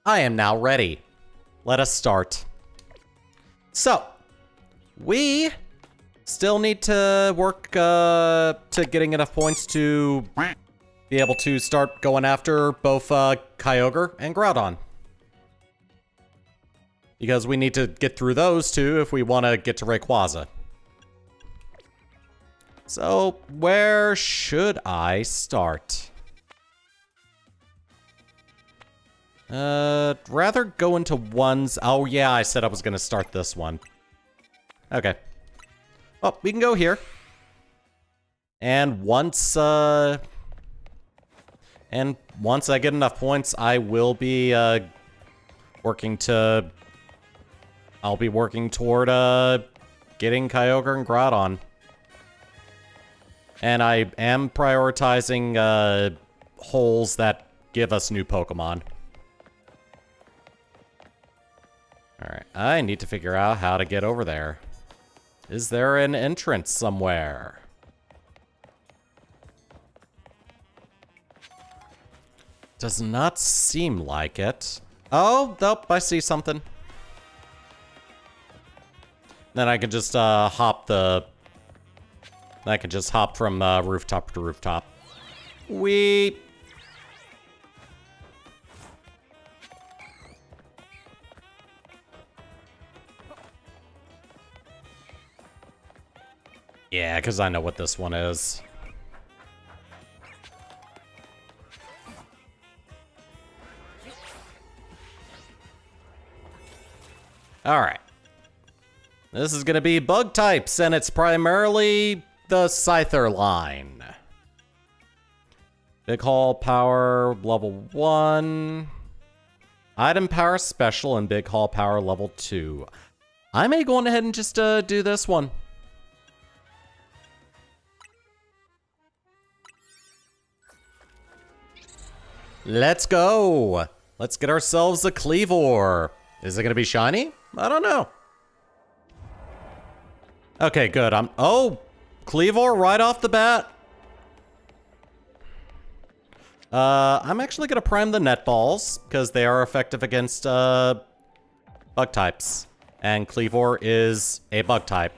I am now ready. Let us start. So, we still need to work to getting enough points to be able to start going after both Kyogre and Groudon. Because we need to get through those two if we want to get to Rayquaza. So, where should I start? Rather go into ones. Oh yeah, I said I was gonna start this one. Okay. Oh, we can go here. And once I get enough points, I will be, working toward, getting Kyogre and Groudon. And I am prioritizing, holes that give us new Pokemon. Alright, I need to figure out how to get over there. Is there an entrance somewhere? Does not seem like it. Oh, nope, I see something. Then I can just hop from rooftop to rooftop. Whee! Yeah, because I know what this one is. Alright. This is going to be bug types, and it's primarily the Scyther line. Big Haul Power level 1. Item Power Special and Big Haul Power level 2. I may go on ahead and just do this one. Let's go! Let's get ourselves a Kleavor. Is it gonna be shiny? I don't know. Okay, good. Oh! Kleavor right off the bat. I'm actually gonna prime the net balls, because they are effective against, bug types. And Kleavor is a bug type.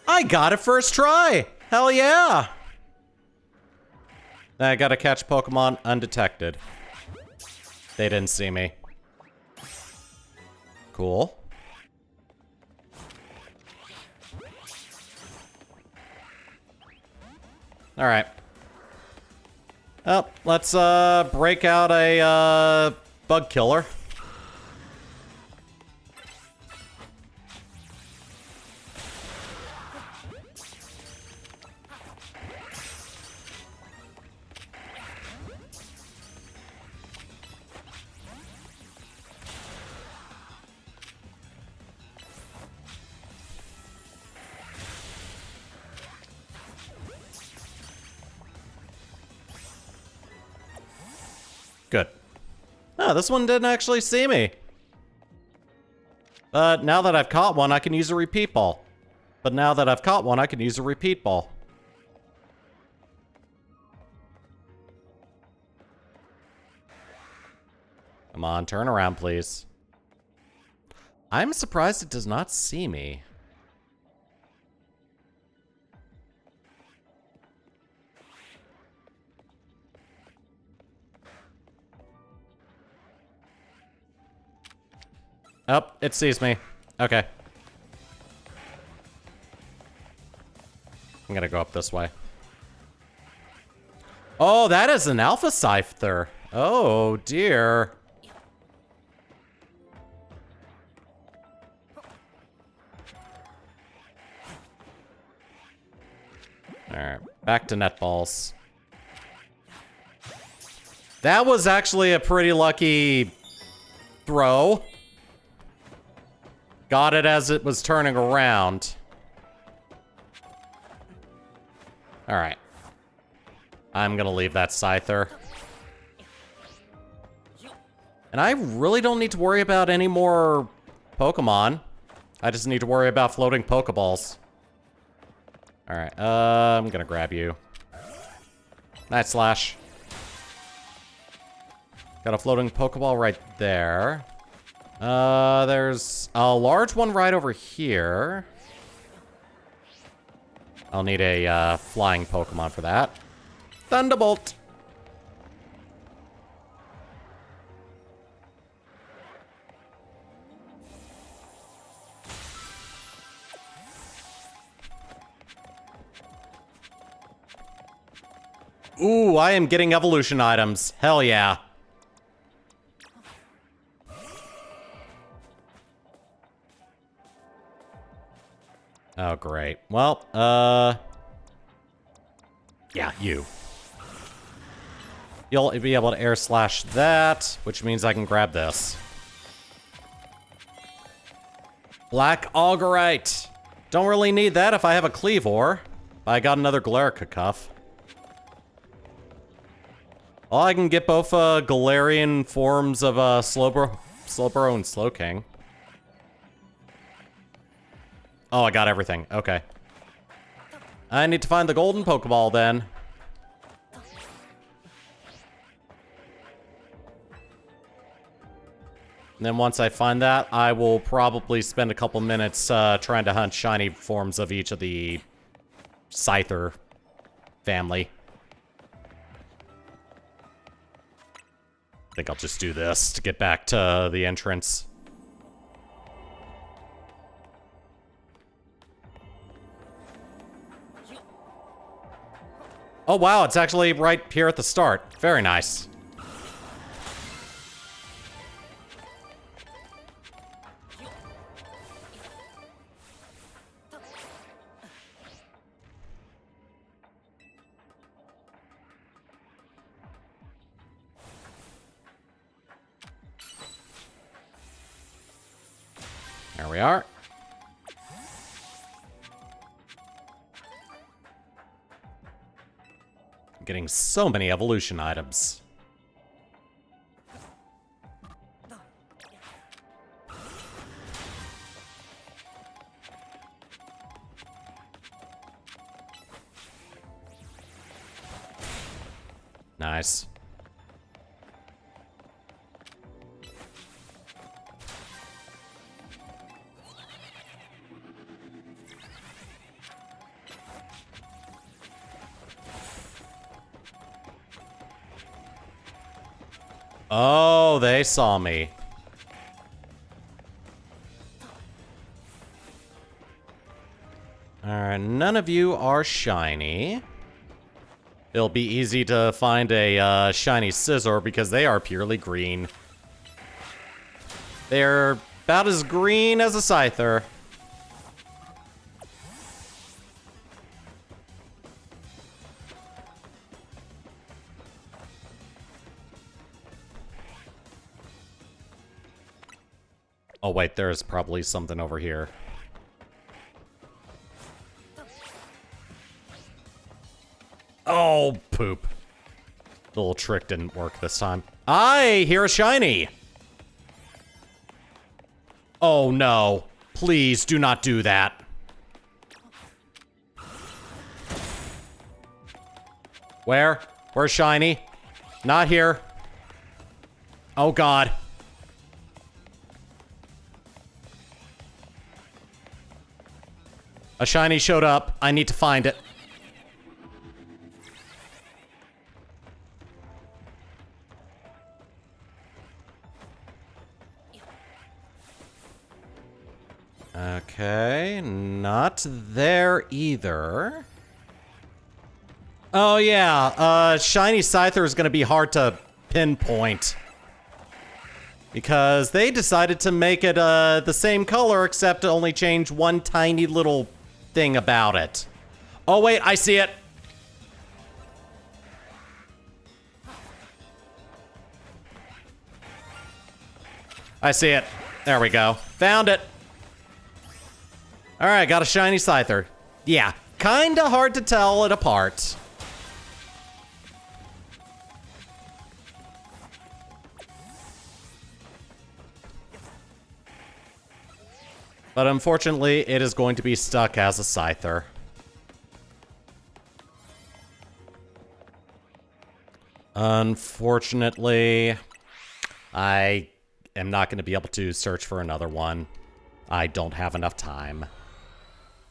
I got it first try! Hell yeah! I gotta catch Pokemon undetected. They didn't see me. Cool. Alright. Oh, let's break out a bug killer. Good. Oh, this one didn't actually see me. But now that I've caught one, I can use a repeat ball. But now that I've caught one, I can use a repeat ball. Come on, turn around, please. I'm surprised it does not see me. Oh, it sees me. Okay. I'm gonna go up this way. Oh, that is an Alpha Scyther. Oh, dear. Alright, back to net balls. That was actually a pretty lucky throw. Got it as it was turning around. Alright. I'm gonna leave that Scyther. And I really don't need to worry about any more Pokemon. I just need to worry about floating Pokeballs. Alright, I'm gonna grab you. Night Slash. Got a floating Pokeball right there. There's a large one right over here. I'll need a flying Pokemon for that. Thunderbolt! Ooh, I am getting evolution items. Hell yeah. Oh, great. Well, yeah, you. You'll be able to air slash that, which means I can grab this. Black Augerite. Don't really need that if I have a Cleavor. I got another Galarica Cuff. Well, I can get both Galarian forms of Slowbro and Slowking. Oh, I got everything. Okay. I need to find the golden Pokeball then. And then once I find that, I will probably spend a couple minutes trying to hunt shiny forms of each of the Scyther family. I think I'll just do this to get back to the entrance. Oh wow, it's actually right here at the start. Very nice. There we are. I'm getting so many evolution items. Nice. Oh, they saw me. Alright, none of you are shiny. It'll be easy to find a shiny Scizor because they are purely green. They're about as green as a Scyther. Oh wait, there's probably something over here. Oh, poop. The little trick didn't work this time. I hear a shiny! Oh no. Please do not do that. Where? Where's shiny? Not here. Oh god. A shiny showed up. I need to find it. Okay, not there either. Oh yeah, shiny Scyther is gonna be hard to pinpoint. Because they decided to make it the same color except to only change one tiny little thing about it. Oh wait, I see it. I see it. There we go. Found it. Alright, got a shiny Scyther. Yeah, kinda hard to tell it apart. But unfortunately, it is going to be stuck as a Scyther. Unfortunately. I am not going to be able to search for another one. I don't have enough time.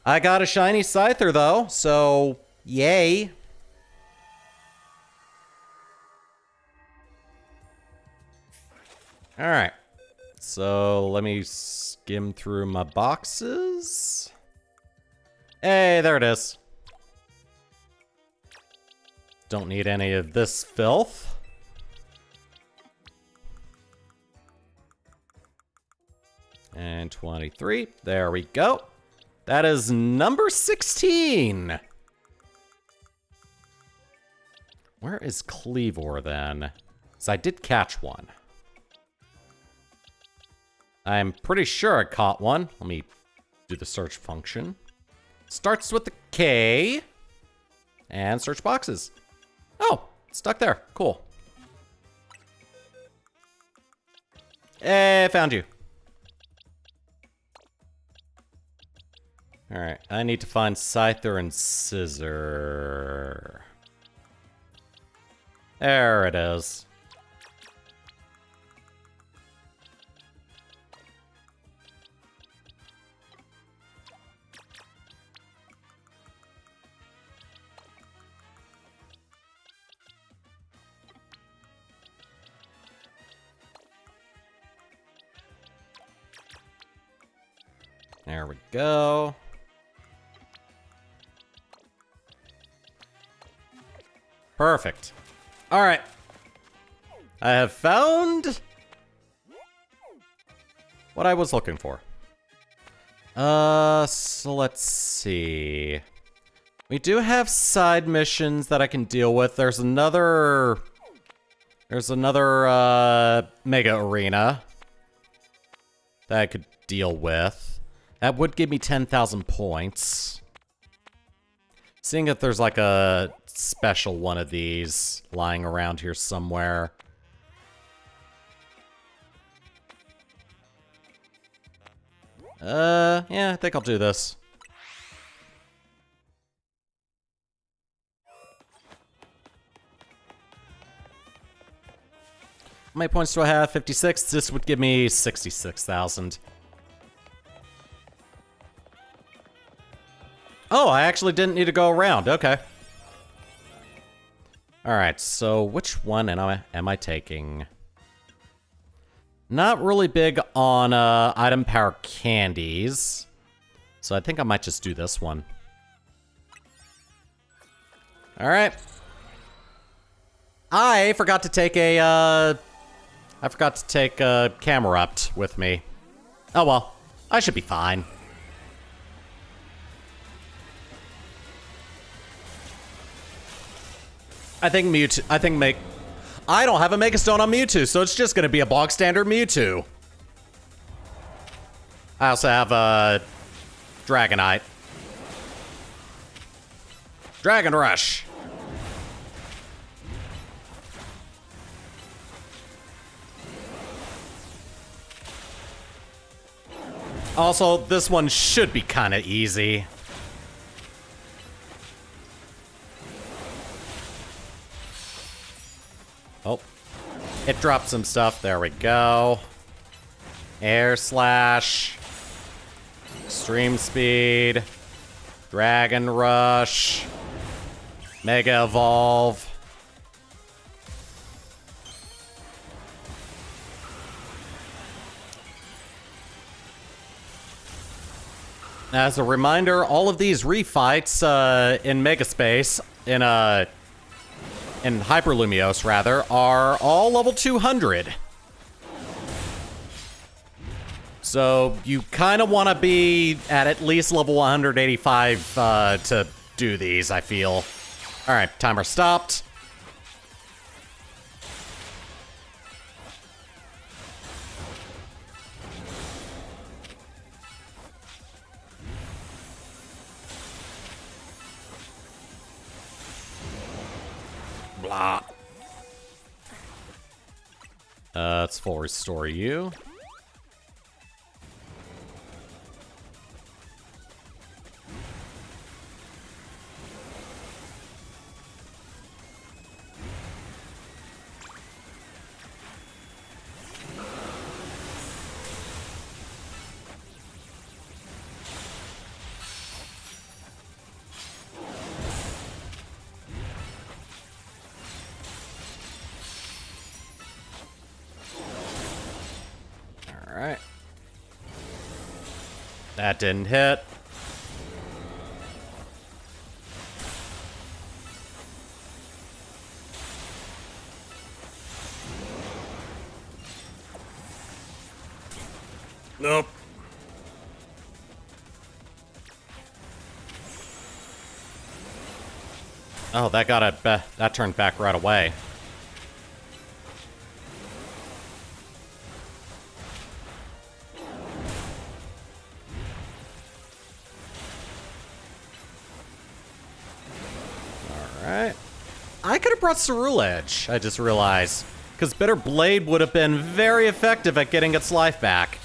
I got a shiny Scyther, though, so yay. All right. So let me skim through my boxes. Hey, there it is. Don't need any of this filth. And 23. There we go. That is number 16. Where is Cleavor then? Because I did catch one. I'm pretty sure I caught one. Let me do the search function. Starts with the K. And search boxes. Oh, stuck there. Cool. Hey, found you. Alright, I need to find Scyther and Scissor. There it is. There we go. Perfect. All right. I have found what I was looking for. So let's see. We do have side missions that I can deal with. There's another mega arena that I could deal with. That would give me 10,000 points. Seeing if there's like a special one of these lying around here somewhere. Yeah, I think I'll do this. How many points do I have? 56. This would give me 66,000. Oh, I actually didn't need to go around. Okay. All right, so which one am I taking? Not really big on item power candies. So I think I might just do this one. All right. I forgot to take a Camerupt with me. Oh well, I should be fine. I think I don't have a Mega Stone on Mewtwo, so it's just gonna be a bog standard Mewtwo. I also have a Dragonite. Dragon Rush. Also, this one should be kind of easy. Oh, it dropped some stuff. There we go. Air Slash. Extreme Speed. Dragon Rush. Mega Evolve. As a reminder, all of these refights in Megaspace, in Hyperlumios, rather, are all level 200. So you kind of want to be at least level 185 to do these, I feel. All right, timer stopped. Blah. Let's full restore you. That didn't hit. Nope. Oh, that turned back right away. Alright. I could have brought Cerule Edge, I just realized. Because Bitter Blade would have been very effective at getting its life back.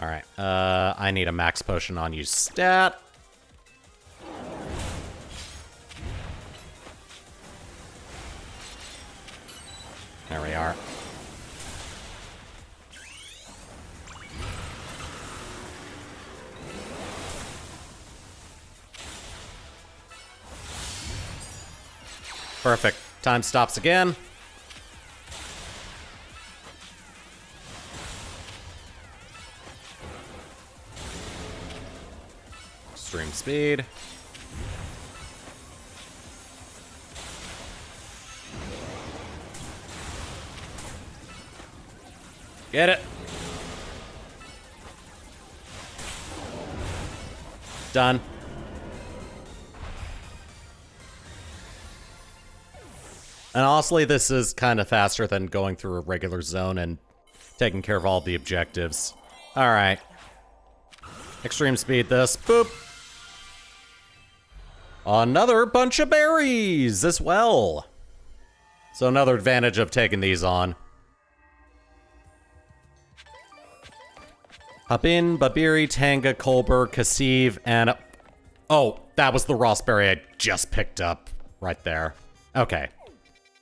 Alright, I need a max potion on you stat. There we are. Perfect. Time stops again. Extreme speed. Get it. Done. And honestly, this is kind of faster than going through a regular zone and taking care of all the objectives. Alright. Extreme speed this. Boop. Another bunch of berries as well. So another advantage of taking these on. Hopin, Babiri, Tanga, Colbur, Kassiv, and... Oh, that was the Rossberry I just picked up right there. Okay.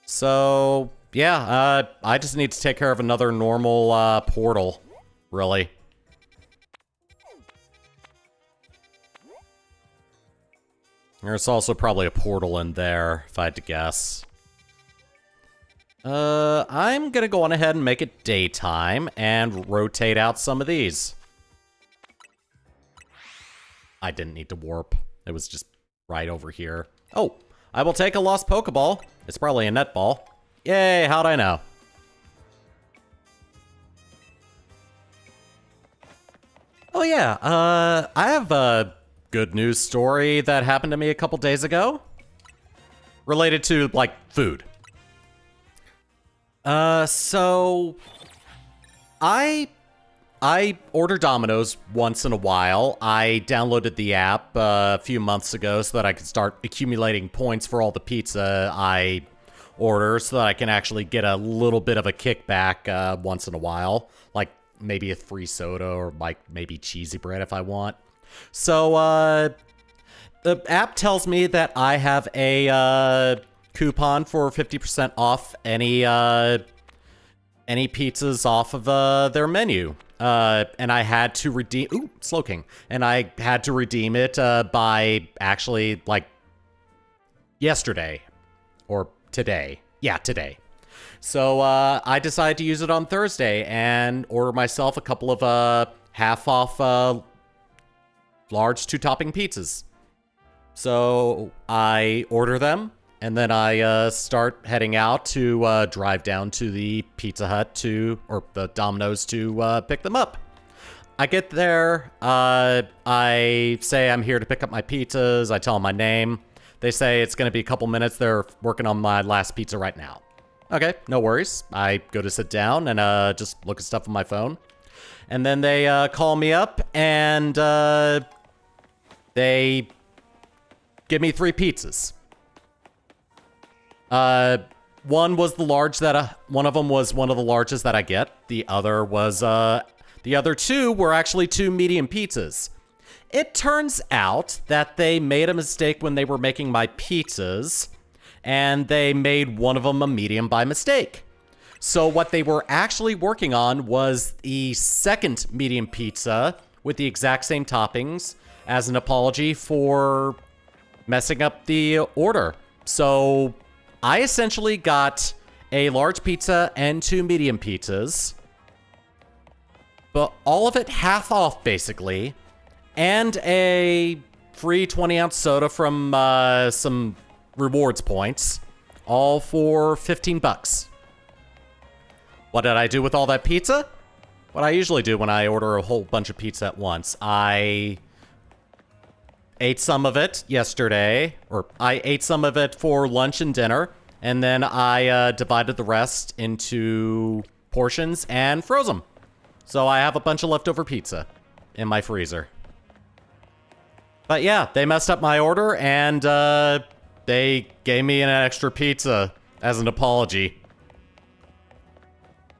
So, yeah, I just need to take care of another normal portal, really. There's also probably a portal in there, if I had to guess. I'm gonna go on ahead and make it daytime and rotate out some of these. I didn't need to warp. It was just right over here. Oh, I will take a lost Pokeball. It's probably a netball. Yay, how'd I know? Oh yeah, I have a good news story that happened to me a couple days ago. Related to, like, food. So I order Domino's once in a while. I downloaded the app a few months ago so that I could start accumulating points for all the pizza I order so that I can actually get a little bit of a kickback once in a while. Like maybe a free soda or like maybe cheesy bread if I want. So the app tells me that I have a coupon for 50% off any pizzas off of their menu. And I had to redeem... Ooh, Slowking. And I had to redeem it by actually, like, yesterday. Or today. Yeah, today. So I decided to use it on Thursday and order myself a couple of half-off large two-topping pizzas. So I order them. And then I start heading out to drive down to the Pizza Hut or the Domino's to pick them up. I get there, I say I'm here to pick up my pizzas, I tell them my name. They say it's gonna be a couple minutes, they're working on my last pizza right now. Okay, no worries. I go to sit down and just look at stuff on my phone. And then they call me up and they give me 3 pizzas. One was the large that one of them was one of the largest that I get. The other was the other 2 were actually 2 medium pizzas. It turns out that they made a mistake when they were making my pizzas, and they made one of them a medium by mistake. So what they were actually working on was the second medium pizza with the exact same toppings as an apology for messing up the order. So I essentially got a large pizza and 2 medium pizzas, but all of it half off, basically, and a free 20-ounce soda from some rewards points, all for 15 bucks. What did I do with all that pizza? What I usually do when I order a whole bunch of pizza at once. I ate some of it yesterday, or I ate some of it for lunch and dinner, and then I divided the rest into portions and froze them. So I have a bunch of leftover pizza in my freezer. But yeah, they messed up my order, and they gave me an extra pizza as an apology.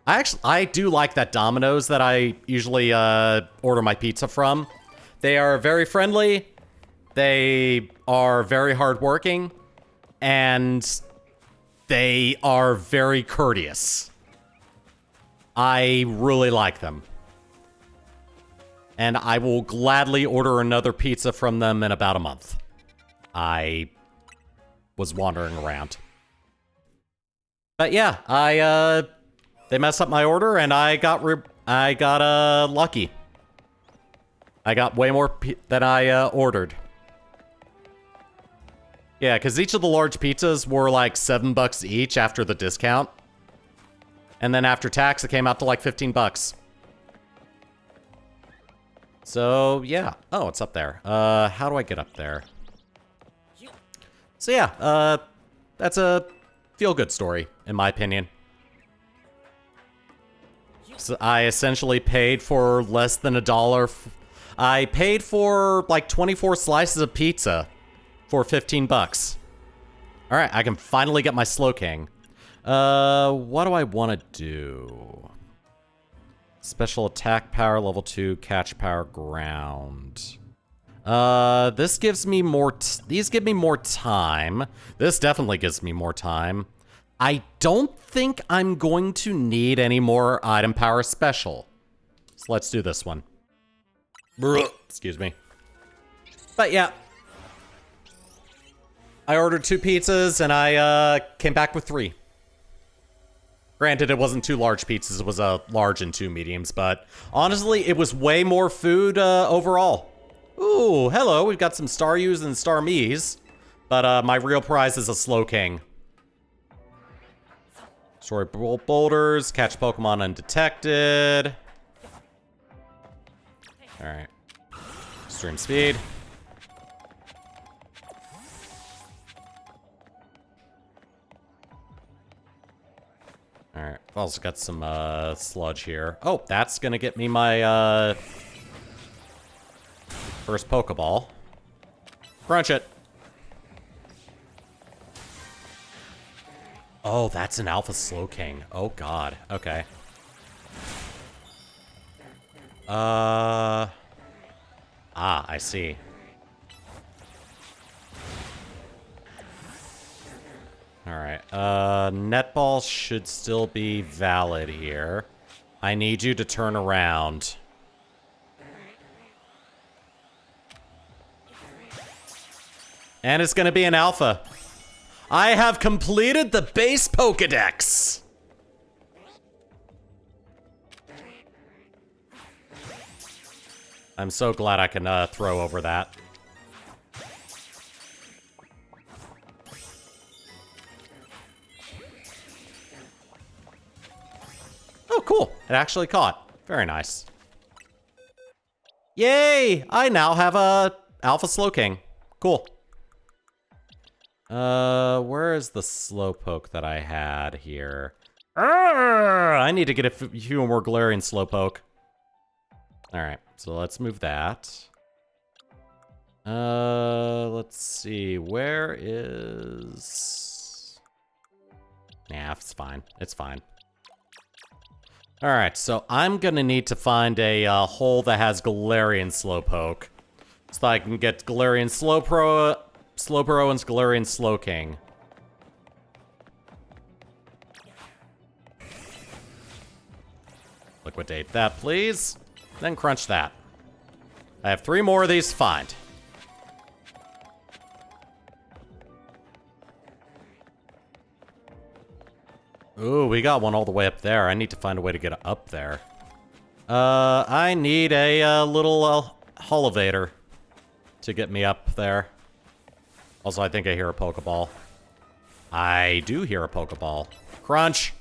I do like that Domino's that I usually order my pizza from. They are very friendly, they are very hardworking, and they are very courteous. I really like them. And I will gladly order another pizza from them in about a month. I was wandering around. But yeah, they messed up my order, and I got lucky. I got way more than I ordered. Yeah, because each of the large pizzas were like $7 each after the discount. And then after tax, it came out to like 15 bucks. So, yeah. Oh, it's up there. How do I get up there? So, yeah, that's a feel-good story, in my opinion. So I essentially paid for less than $1. I paid for, like, 24 slices of pizza for 15 bucks. Alright, I can finally get my Slowking. What do I want to do? Special attack power, level 2, catch power, ground. This gives me more, these give me more time. This definitely gives me more time. I don't think I'm going to need any more item power special. So let's do this one. Excuse me. But yeah. I ordered 2 pizzas and I came back with 3. Granted, it wasn't 2 large pizzas, it was a large and 2 mediums, but honestly, it was way more food overall. Ooh, hello, we've got some Star U's and Star Me's, but my real prize is a Slowking. Story boulders, catch Pokemon undetected. Alright. Extreme speed. Alright, I've also got some sludge here. Oh, that's gonna get me my first Pokeball. Crunch it. Oh, that's an Alpha Slowking. Oh god. Okay. I see. Alright, netball should still be valid here. I need you to turn around. And it's gonna be an alpha. I have completed the base Pokedex! I'm so glad I can throw over that. Oh, cool. It actually caught. Very nice. Yay! I now have a Alpha Slowking. Cool. Where is the Slowpoke that I had here? I need to get a few more Galarian Slowpoke. Alright, so let's move that. Let's see. Where is... Nah, it's fine. It's fine. Alright, so I'm gonna need to find a hole that has Galarian Slowpoke. So I can get Galarian Slowbro and Galarian Slowking. Liquidate that, please. Then crunch that. I have 3 more of these to find. Ooh, we got one all the way up there. I need to find a way to get up there. I need a little elevator to get me up there. Also, I think I hear a Pokeball. I do hear a Pokeball. Crunch!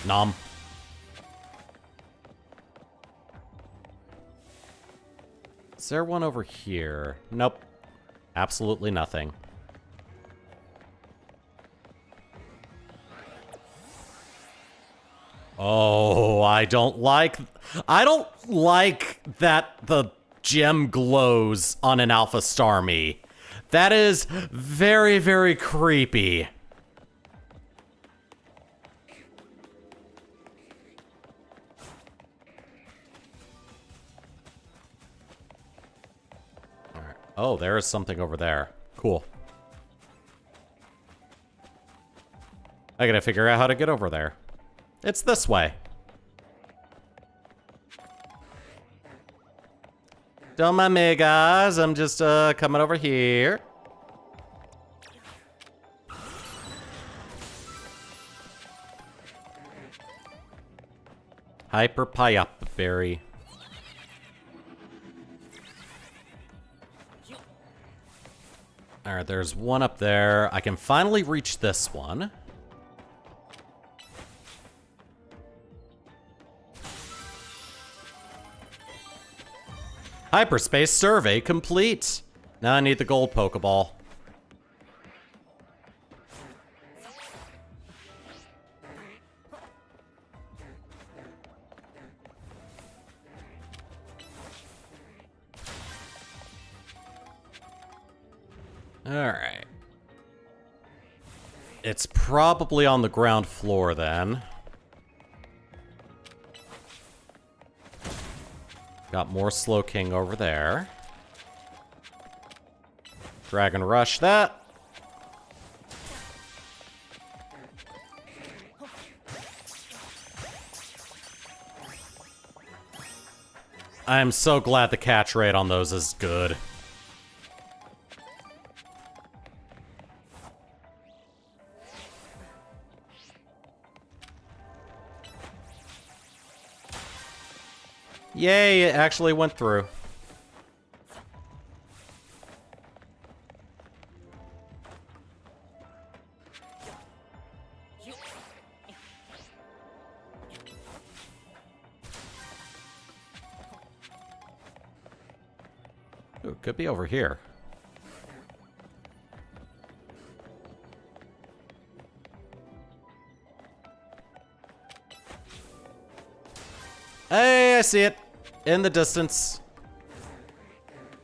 Nom. Is there one over here? Nope. Absolutely nothing. Oh, I don't like that the gem glows on an Alpha Starmie. That is very, very creepy. All right. Oh, there is something over there. Cool. I gotta figure out how to get over there. It's this way. Don't mind me, guys. I'm just coming over here. Hyper Berry. Alright, there's one up there. I can finally reach this one. Hyperspace survey complete. Now I need the gold Pokeball. Alright. It's probably on the ground floor then. Got more Slowking over there. Dragon Rush that. I'm so glad the catch rate on those is good. Yay, it actually went through. Ooh, could be over here. Hey, I see it. In the distance.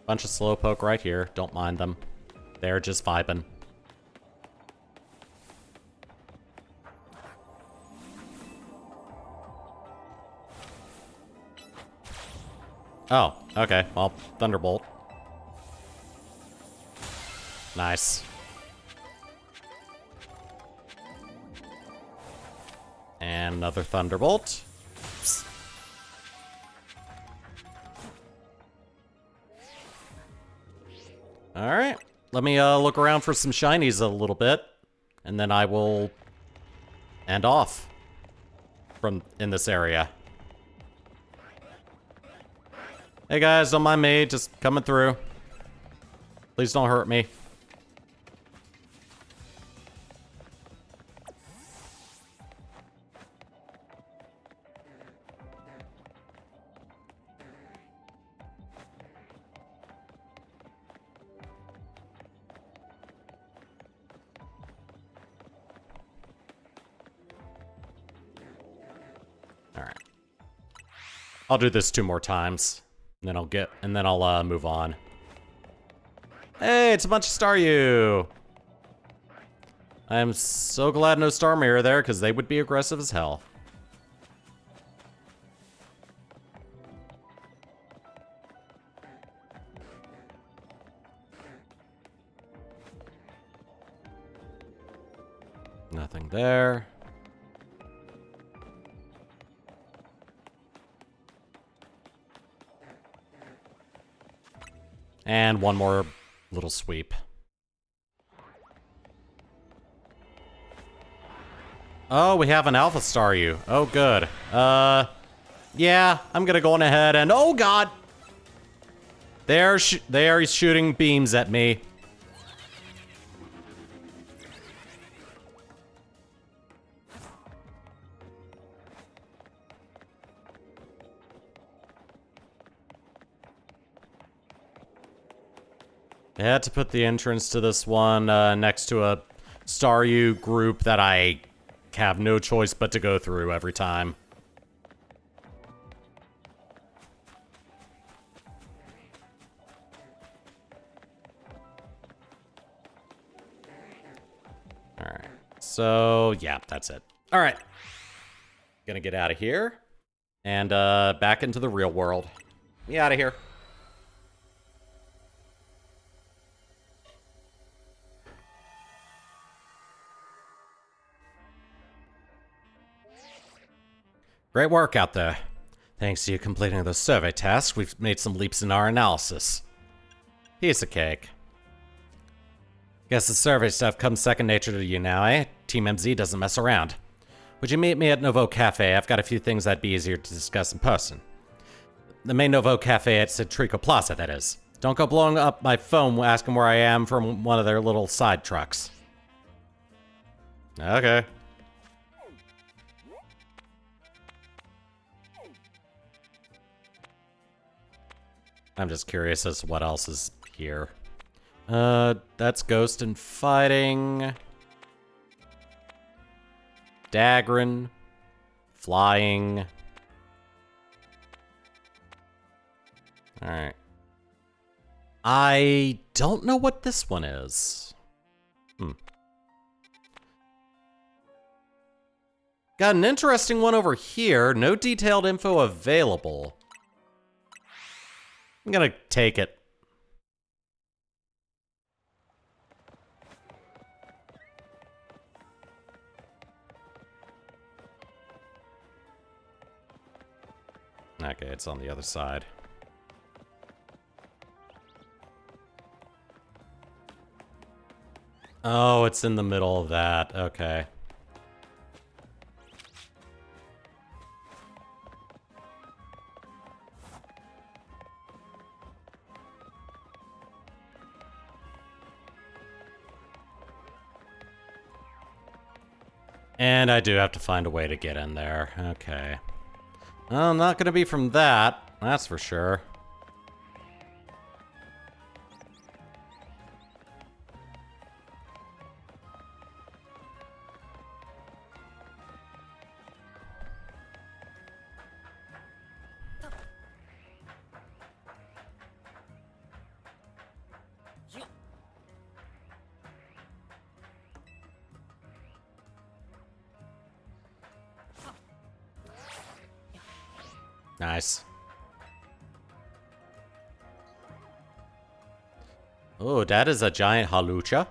Bunch of Slowpoke right here. Don't mind them. They're just vibing. Oh, okay. Well, Thunderbolt. Nice. And another Thunderbolt. Psst. Alright, let me look around for some shinies a little bit, and then I will end off from in this area. Hey guys, don't mind me, just coming through. Please don't hurt me. Alright. I'll do this 2 more times. And then I'll move on. Hey, it's a bunch of Staryu! I'm so glad no Starmie are there, because they would be aggressive as hell. Nothing there. And one more little sweep. Oh, we have an Alpha Staryu. Oh, good. Yeah, I'm gonna go on ahead and... Oh, God! They are shooting beams at me. I had to put the entrance to this one next to a Staryu group that I have no choice but to go through every time. Alright, so yeah, that's it. Alright, gonna get out of here and back into the real world. Get out of here. Great work out there. Thanks to you completing those survey tasks, we've made some leaps in our analysis. Piece of cake. Guess the survey stuff comes second nature to you now, eh? Team MZ doesn't mess around. Would you meet me at Nouveau Cafe? I've got a few things that'd be easier to discuss in person. The main Nouveau Cafe at Citrico Plaza, that is. Don't go blowing up my phone asking where I am from one of their little side trucks. Okay. I'm just curious as to what else is here. That's Ghost and Fighting. Dagron. Flying. Alright. I don't know what this one is. Got an interesting one over here. No detailed info available. I'm gonna take it. Okay, it's on the other side. Oh, it's in the middle of that. Okay. And I do have to find a way to get in there. Okay. Well, not gonna be from that, that's for sure. Nice. Oh, that is a giant halucha.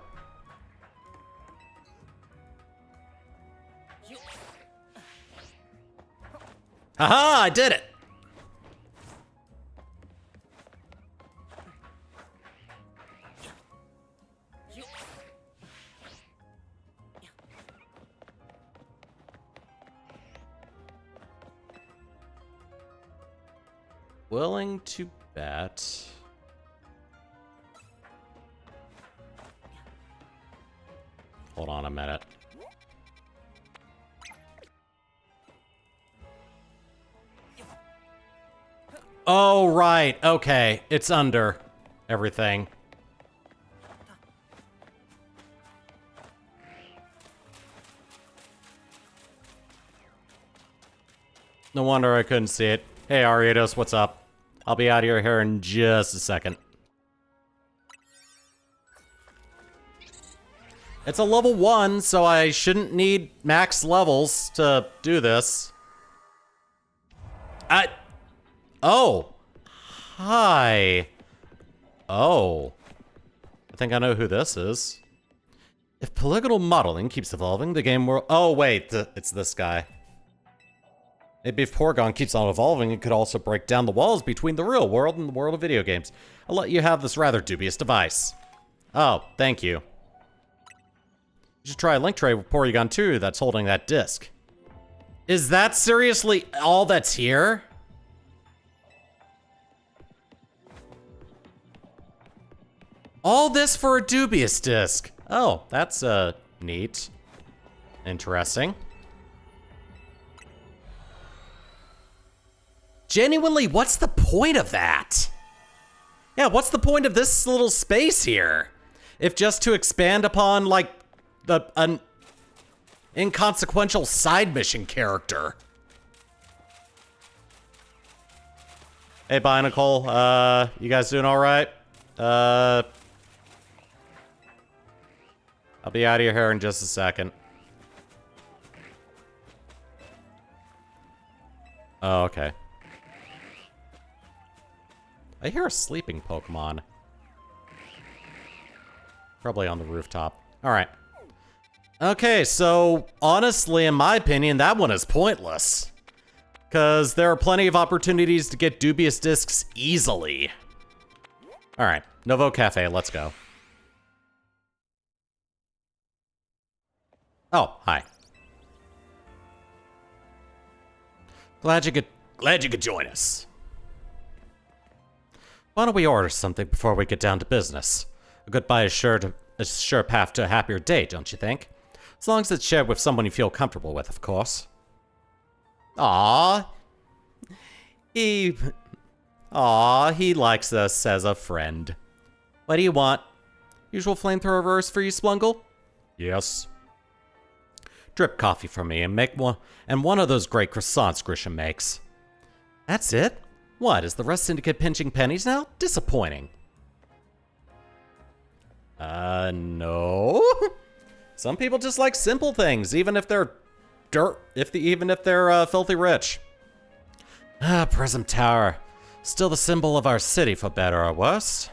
Haha, I did it! Willing to bet. Hold on a minute. Oh, right. Okay. It's under everything. No wonder I couldn't see it. Hey, Ariados, what's up? I'll be out of here in just a second. It's a level 1, so I shouldn't need max levels to do this. Oh. Hi. Oh. I think I know who this is. If polygonal modeling keeps evolving, the game will... Oh, wait. It's this guy. Maybe if Porygon keeps on evolving, it could also break down the walls between the real world and the world of video games. I'll let you have this rather dubious device. Oh, thank you. You should try a link tray with Porygon 2 that's holding that disc. Is that seriously all that's here? All this for a dubious disc. Oh, that's, neat. Interesting. Genuinely, what's the point of that? Yeah, what's the point of this little space here? If just to expand upon, like, an inconsequential side mission character. Hey, Binacle, you guys doing all right? I'll be out of your hair in just a second. Oh, okay. I hear a sleeping Pokemon. Probably on the rooftop. All right. Okay, so honestly, in my opinion, that one is pointless. Because there are plenty of opportunities to get dubious discs easily. All right, Novo Cafe, let's go. Oh, hi. Glad you could join us. Why don't we order something before we get down to business? A goodbye is a sure path to a happier day, don't you think? As long as it's shared with someone you feel comfortable with, of course. Aww. He likes us as a friend. What do you want? Usual flamethrower for you, Splungle? Yes. Drip coffee for me and make one of those great croissants Grisham makes. That's it? What, is the Rust Syndicate pinching pennies now? Disappointing. No. Some people just like simple things, even if they're filthy rich. Prism Tower. Still the symbol of our city, for better or worse.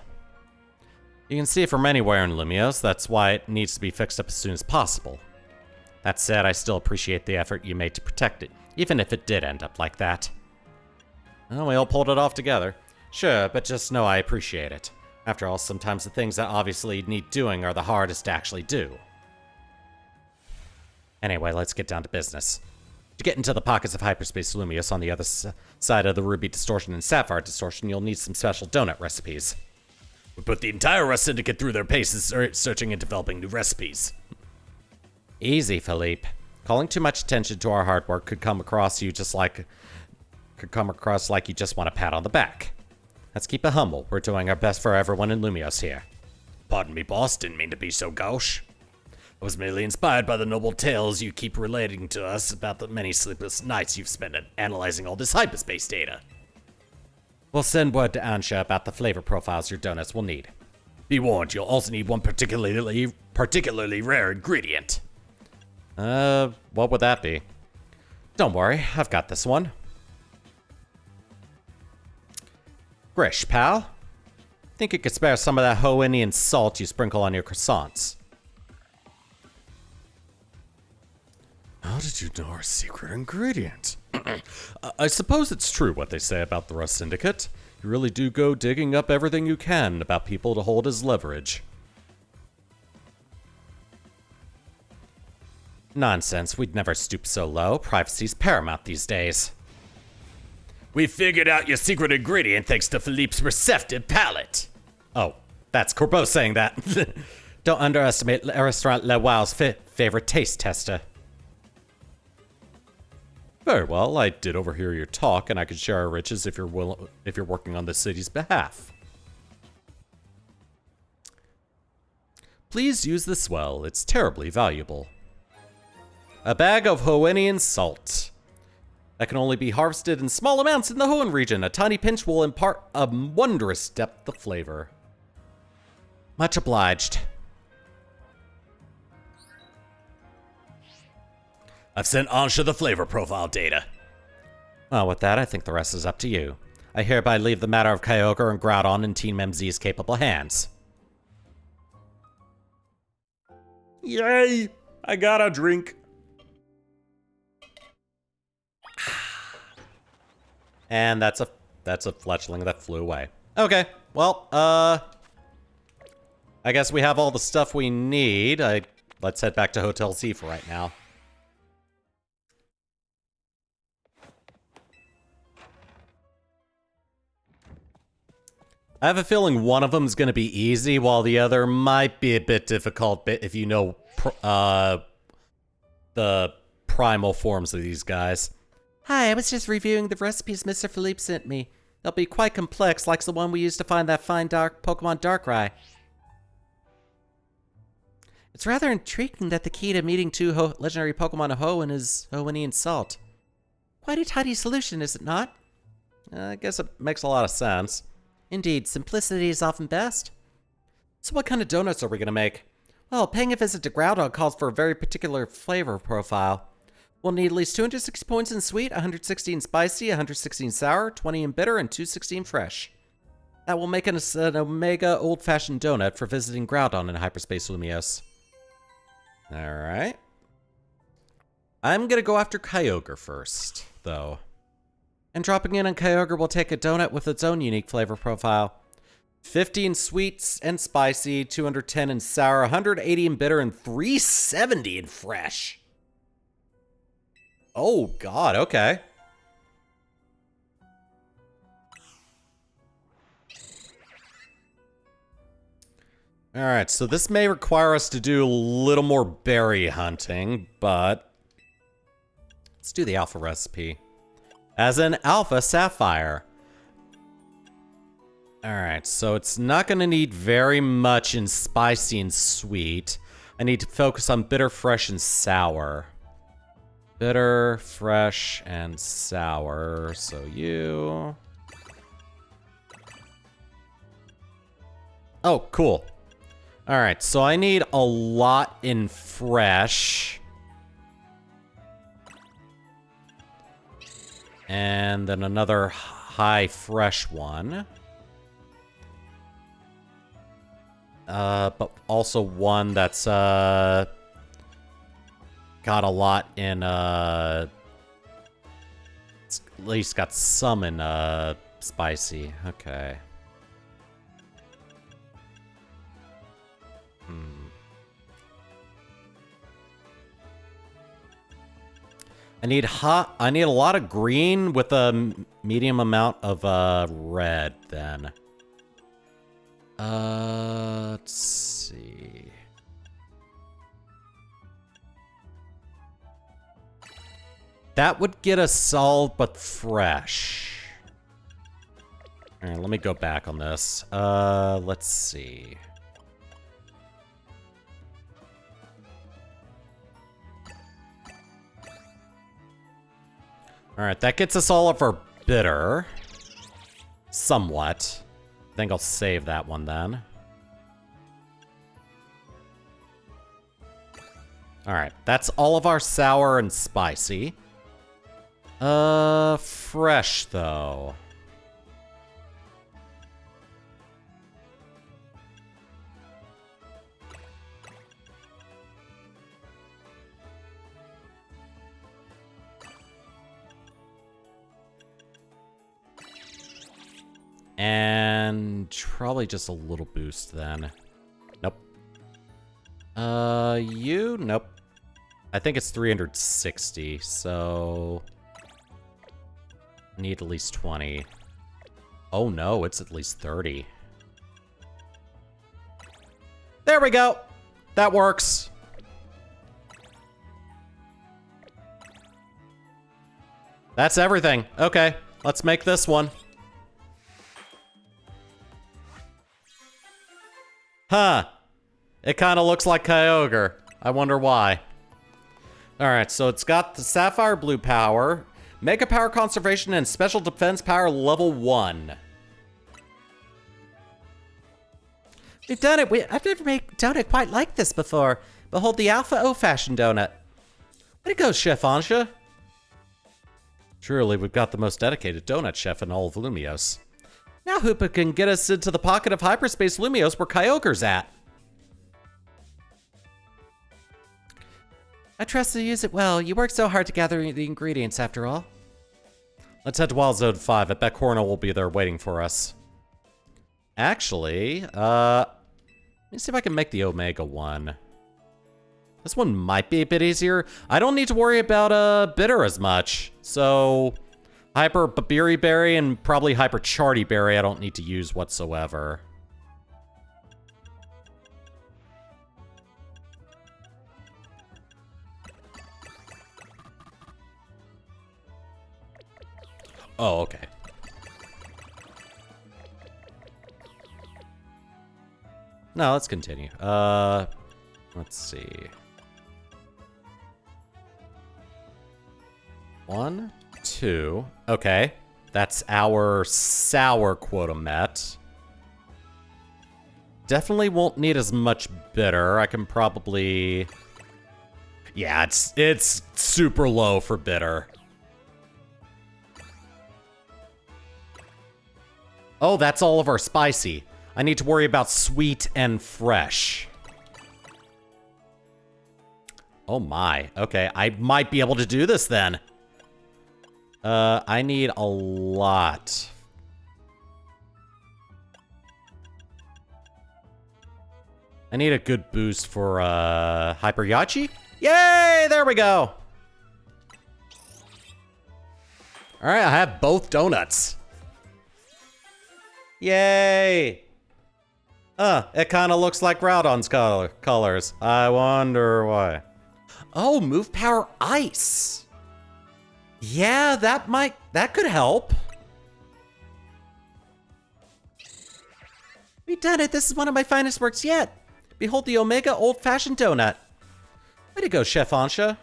You can see it from anywhere in Lumios, that's why it needs to be fixed up as soon as possible. That said, I still appreciate the effort you made to protect it, even if it did end up like that. Well, we all pulled it off together. Sure, but just know I appreciate it. After all, sometimes the things that obviously need doing are the hardest to actually do. Anyway, let's get down to business. To get into the pockets of hyperspace Lumios on the other side of the Ruby Distortion and Sapphire Distortion, you'll need some special donut recipes. We put the entire Rust Syndicate through their paces searching and developing new recipes. Easy, Philippe. Calling too much attention to our hard work could come across like you just want a pat on the back. Let's keep it humble. We're doing our best for everyone in Lumios here. Pardon me, boss. Didn't mean to be so gauche. I was merely inspired by the noble tales you keep relating to us about the many sleepless nights you've spent analyzing all this hyperspace data. We'll send word to Ansha about the flavor profiles your donuts will need. Be warned, you'll also need one particularly rare ingredient. What would that be? Don't worry, I've got this one. Grish, pal. Think you could spare some of that Hoennian salt you sprinkle on your croissants. How did you know our secret ingredient? I suppose it's true what they say about the Rust Syndicate. You really do go digging up everything you can about people to hold as leverage. Nonsense, we'd never stoop so low. Privacy's paramount these days. We figured out your secret ingredient thanks to Philippe's receptive palate. Oh, that's Corbeau saying that. Don't underestimate Restaurant Le Wow's favorite taste tester. Very well, I did overhear your talk, and I could share our riches if you're working on the city's behalf. Please use this well, it's terribly valuable. A bag of Hoennian salt. That can only be harvested in small amounts in the Hoenn region. A tiny pinch will impart a wondrous depth of flavor. Much obliged. I've sent Ansha the flavor profile data. Well, with that, I think the rest is up to you. I hereby leave the matter of Kyogre and Groudon in Team MZ's capable hands. Yay! I got a drink. And that's a fletchling that flew away. Okay, well, I guess we have all the stuff we need. Let's head back to Hotel Z for right now. I have a feeling one of them is going to be easy, while the other might be a bit difficult if you know the primal forms of these guys. Hi, I was just reviewing the recipes Mr. Philippe sent me. They'll be quite complex, like the one we used to find that fine dark Pokemon Darkrai. It's rather intriguing that the key to meeting two legendary Pokemon Hoenn is Hoennian Salt. Quite a tidy solution, is it not? I guess it makes a lot of sense. Indeed, simplicity is often best. So what kind of donuts are we going to make? Well, paying a visit to Groudon calls for a very particular flavor profile. We'll need at least 260 points in sweet, 160 in spicy, 160 in sour, 20 in bitter, and 260 in fresh. That will make an Omega old-fashioned donut for visiting Groudon in Hyperspace Lumiose. Alright. I'm gonna go after Kyogre first, though. And dropping in on Kyogre will take a donut with its own unique flavor profile. 50 in sweets and spicy, 210 in sour, 180 in bitter, and 370 in fresh. Oh god, okay. Alright, so this may require us to do a little more berry hunting, but let's do the alpha recipe. As an alpha sapphire. Alright, so it's not going to need very much in spicy and sweet. I need to focus on bitter, fresh, and sour. Bitter, fresh, and sour. So you... Oh, cool. Alright, so I need a lot in fresh. And then another high fresh one. But also one that's, got a lot in, it's at least got some in, spicy. Okay. I need a lot of green with a medium amount of red then. Let's see. That would get us solid but fresh. All right, let me go back on this. Let's see. Alright, that gets us all of our bitter. Somewhat. I think I'll save that one then. Alright, that's all of our sour and spicy. Fresh though. And probably just a little boost then. Nope. Nope. I think it's 360, so... need at least 20. Oh no, it's at least 30. There we go! That works. That's everything. Okay, let's make this one. Huh. It kind of looks like Kyogre. I wonder why. Alright, so it's got the Sapphire Blue power, Mega Power Conservation, and Special Defense Power level 1. We've done it! I've never made a donut quite like this before. Behold the Alpha O-Fashion donut. Way to go, Chef Ansha. Truly, we've got the most dedicated donut chef in all of Lumiose. Now Hoopa can get us into the pocket of Hyperspace Lumiose where Kyogre's at. I trust you'll use it well. You worked so hard to gather the ingredients after all. Let's head to Wild Zone 5. I bet Cornel will be there waiting for us. Actually, let me see if I can make the Omega one. This one might be a bit easier. I don't need to worry about bitter as much. So Hyper Babiri Berry and probably Hyper Charty Berry I don't need to use whatsoever. Oh, okay. No, let's continue. Let's see. 1, 2. Okay. That's our sour quota met. Definitely won't need as much bitter. I can probably... Yeah, it's super low for bitter. Oh, that's all of our spicy. I need to worry about sweet and fresh. Oh my. Okay, I might be able to do this then. I need a lot. I need a good boost for, Hyper Yachi? Yay! There we go! Alright, I have both donuts. Yay! It kind of looks like Groudon's colors. I wonder why. Oh, move power ice. Yeah, that could help. We done it. This is one of my finest works yet. Behold the Omega old-fashioned donut. Way to go, Chef Ansha.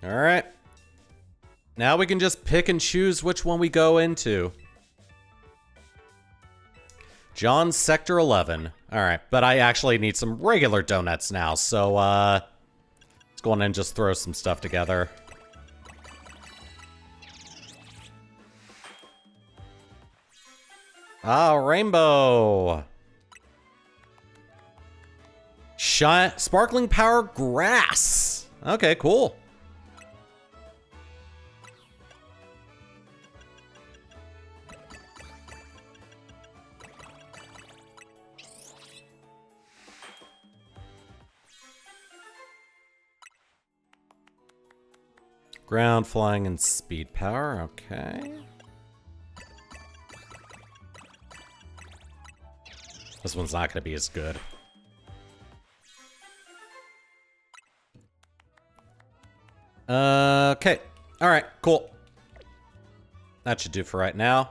All right. Now we can just pick and choose which one we go into. John's Sector 11. All right, but I actually need some regular donuts now, so let's go on and just throw some stuff together. Ah, rainbow. Sparkling Power Grass. Okay, cool. Ground, flying, and speed power. Okay. This one's not going to be as good. Okay. All right, cool. That should do for right now.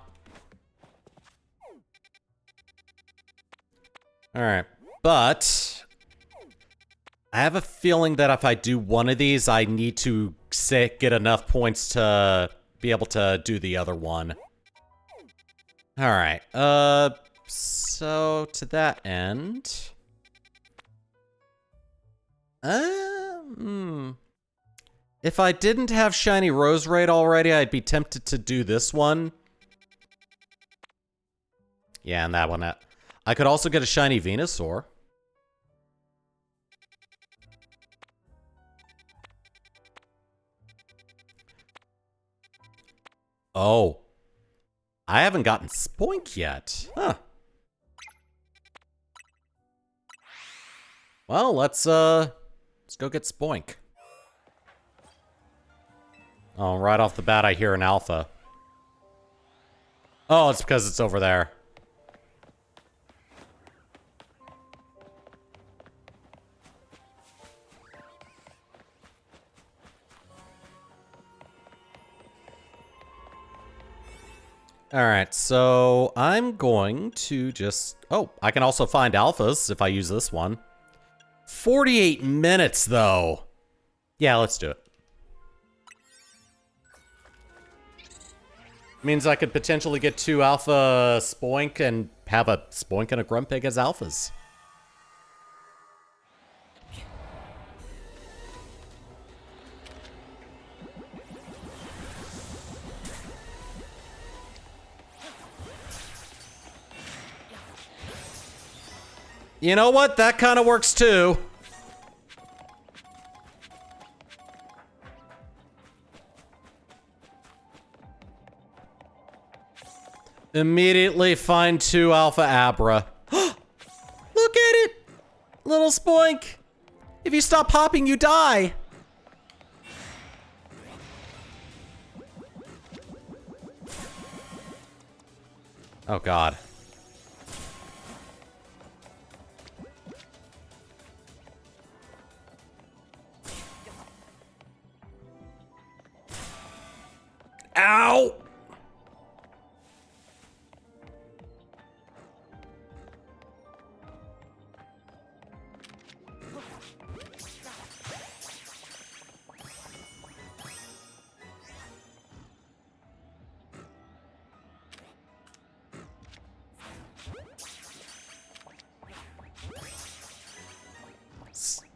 All right, but I have a feeling that if I do one of these, I need to get enough points to be able to do the other one. All right. So to that end, if I didn't have Shiny Roserade already, I'd be tempted to do this one. Yeah, and that one. I could also get a Shiny Venusaur. Oh. I haven't gotten Spoink yet. Huh. Well, let's go get Spoink. Oh, right off the bat I hear an alpha. Oh, it's because it's over there. Alright, so I'm going to just... Oh, I can also find alphas if I use this one. 48 minutes, though. Yeah, let's do it. Means I could potentially get 2 alpha Spoink and have a Spoink and a Grumpig as alphas. You know what? That kind of works too. Immediately find 2 Alpha Abra. Look at it! Little Spoink! If you stop popping, you die! Oh, God. Ow!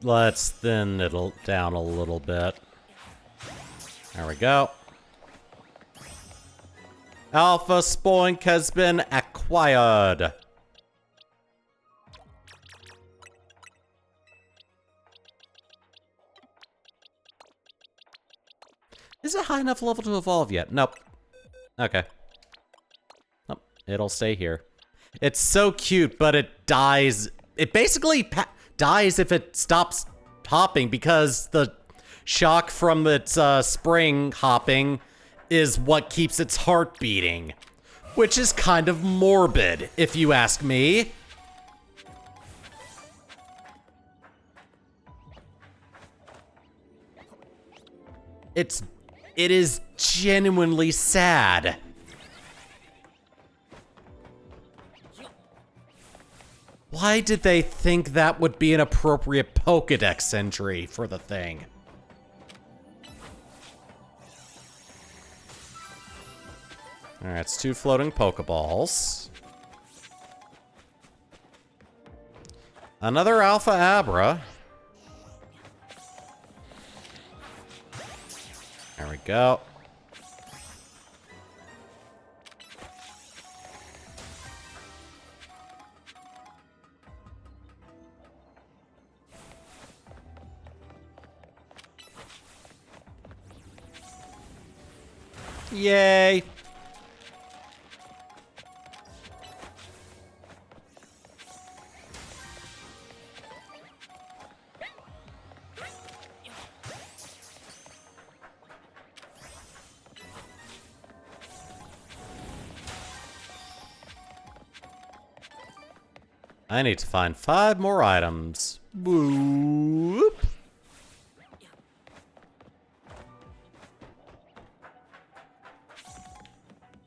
Let's thin it down a little bit. There we go. Alpha Spoink has been acquired. Is it high enough level to evolve yet? Nope. Okay. Nope. It'll stay here. It's so cute, but it dies. It basically dies if it stops hopping because the shock from its spring hopping is what keeps its heart beating. Which is kind of morbid, if you ask me. It is genuinely sad. Why did they think that would be an appropriate Pokédex entry for the thing? Alright, it's 2 floating Pokeballs. Another Alpha Abra. There we go. Yay! I need to find 5 more items. Boop.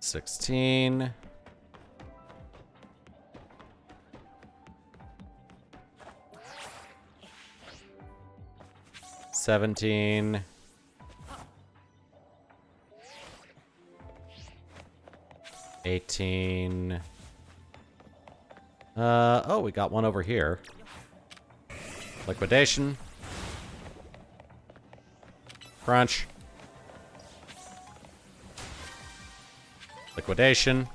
$16. $17. $18. Oh, we got one over here. Liquidation. Crunch. Liquidation.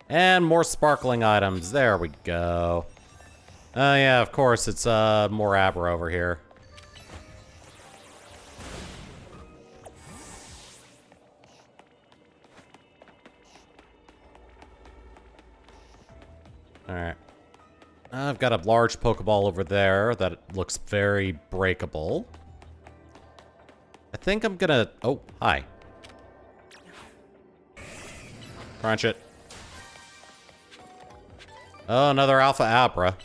And more sparkling items. There we go. Oh yeah, of course, it's more Abra over here. Alright. I've got a large Pokeball over there that looks very breakable. I think I'm gonna... Oh, hi. Crunch it. Oh, another Alpha Abra.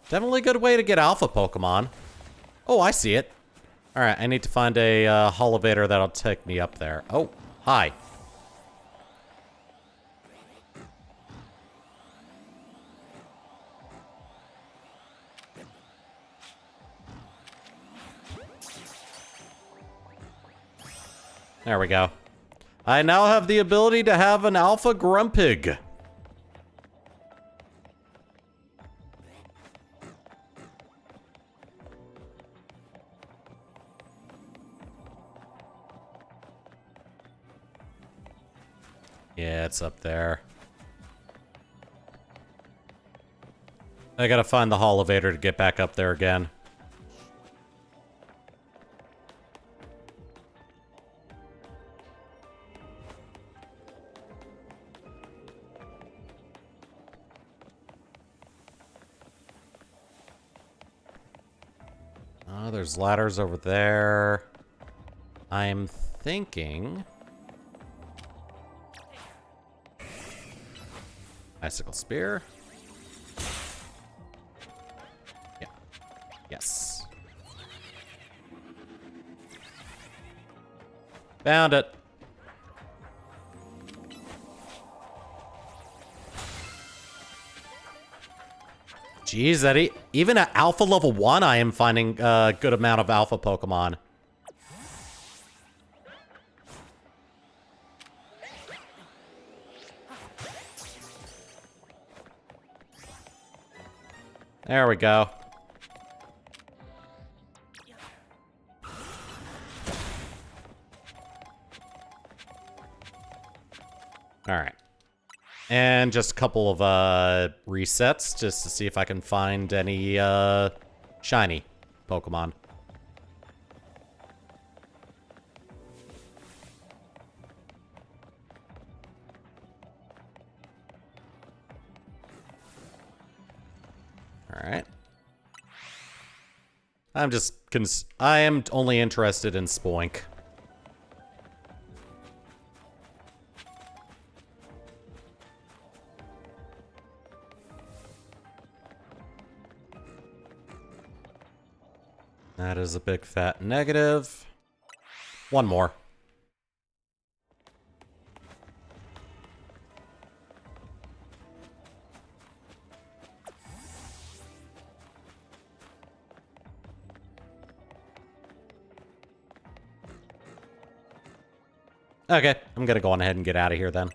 Definitely a good way to get Alpha Pokemon. Oh, I see it. Alright, I need to find a Holovator that'll take me up there. Oh, hi. There we go. I now have the ability to have an Alpha Grumpig. Yeah, it's up there. I gotta find the Holovator to get back up there again. Oh, there's ladders over there. I'm thinking... Icicle Spear. Yeah. Yes. Found it. Jeez, that even at alpha level 1, I am finding a good amount of alpha Pokemon. There we go. All right. And just a couple of resets just to see if I can find any shiny Pokemon. All right. I am only interested in Spoink. That is a big fat negative. One more. Okay, I'm gonna go on ahead and get out of here then.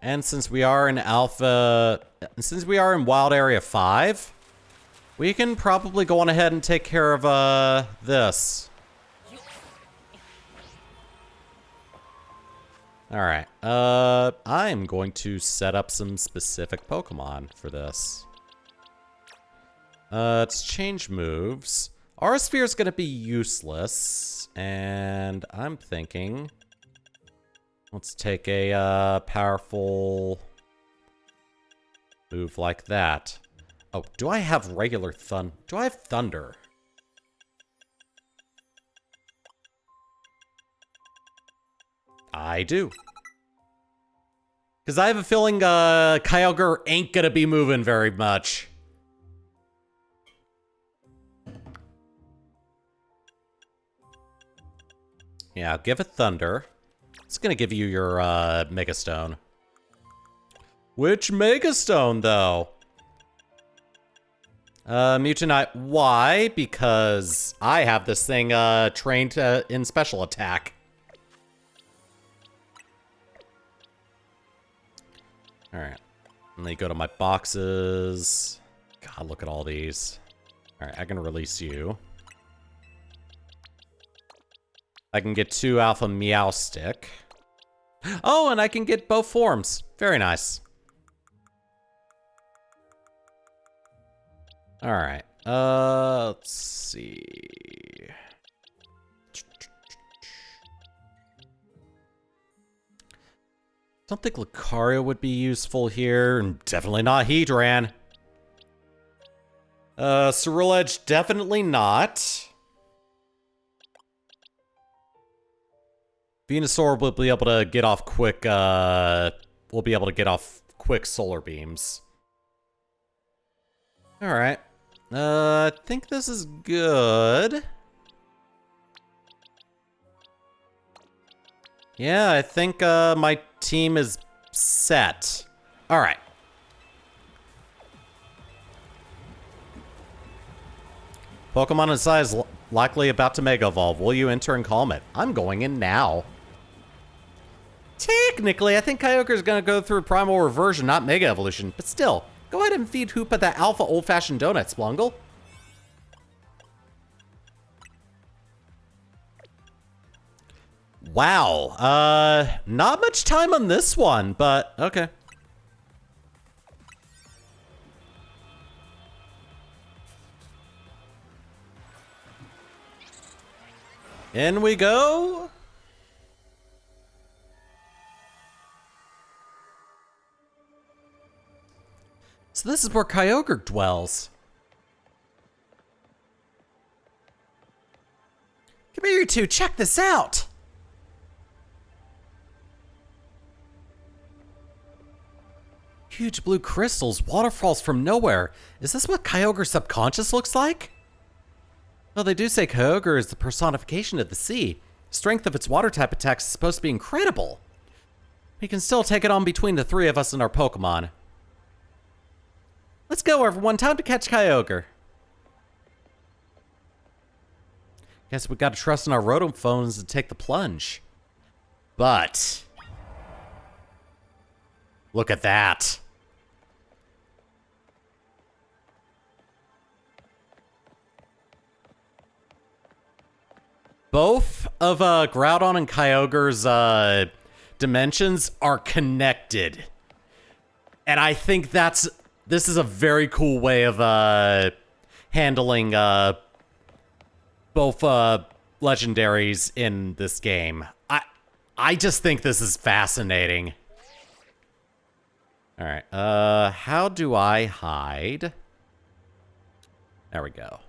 And since we are in Wild Area 5, we can probably go on ahead and take care of this. Alright, I'm going to set up some specific Pokemon for this. Let's change moves. Aura Sphere is going to be useless, and I'm thinking... Let's take a powerful move like that. Oh, do I have regular do I have Thunder? I do. Because I have a feeling Kyogre ain't gonna be moving very much. Yeah, I'll give it Thunder. It's gonna give you your Mega Stone. Which Mega Stone, though? Mutonite. Why? Because I have this thing trained in special attack. Alright. Let me go to my boxes. God, look at all these. Alright, I can release you. I can get 2 Alpha Meowstic. Oh, and I can get both forms. Very nice. Alright. Let's see. Don't think Lucario would be useful here, and definitely not Heatran. Ceruledge, definitely not. Venusaur will be able to get off quick, solar beams. Alright. I think this is good. Yeah, I think, my team is set. Alright. Pokemon inside is likely about to Mega Evolve. Will you enter and calm it? I'm going in now. Technically, I think Kyogre's gonna go through Primal Reversion, not Mega Evolution. But still, go ahead and feed Hoopa that Alpha Old-Fashioned Donut, Splungle. Wow, not much time on this one, but okay. In we go. So this is where Kyogre dwells. Come here, you two. Check this out. Huge blue crystals, waterfalls from nowhere. Is this what Kyogre's subconscious looks like? Well, they do say Kyogre is the personification of the sea. The strength of its water type attacks is supposed to be incredible. We can still take it on between the three of us and our Pokemon. Let's go, everyone. Time to catch Kyogre. Guess we gotta trust in our Rotom phones to take the plunge. But look at that. Both of Groudon and Kyogre's dimensions are connected. And I think this is a very cool way of handling both legendaries in this game. I just think this is fascinating. All right, how do I hide? There we go.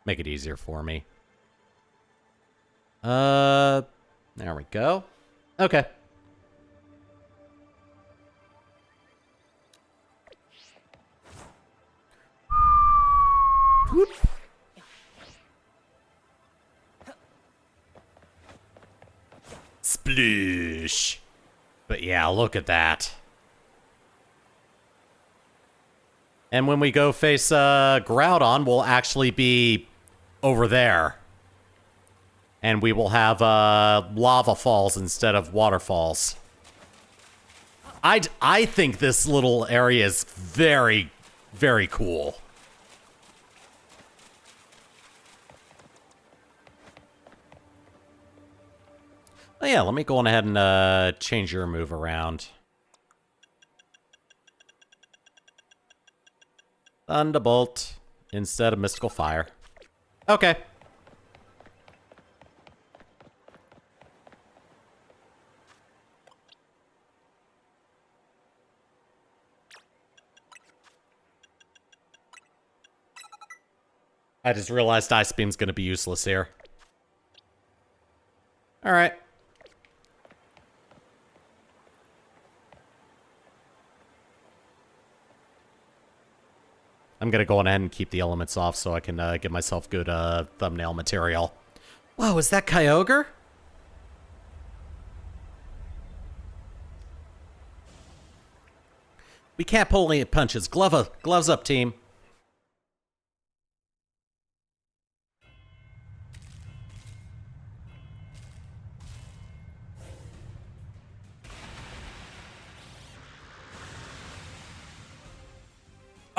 Make it easier for me. There we go. Okay. Whoop. Sploosh. But yeah, look at that. And when we go face Groudon, we'll actually be over there. And we will have lava falls instead of waterfalls. I think this little area is very, very cool. Oh yeah, let me go on ahead and change your move around. Thunderbolt instead of Mystical Fire. Okay. I just realized Ice Beam's gonna be useless here. Alright. I'm gonna go on ahead and keep the elements off so I can get myself good thumbnail material. Whoa, is that Kyogre? We can't pull any punches. Gloves up, team.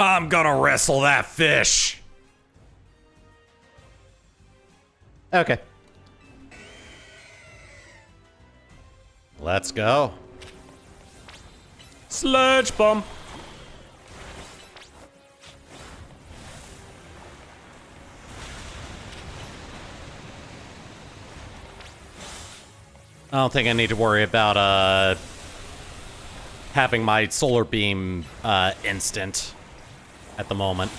I'm gonna wrestle that fish. Okay. Let's go. Sludge bomb. I don't think I need to worry about having my solar beam instant at the moment.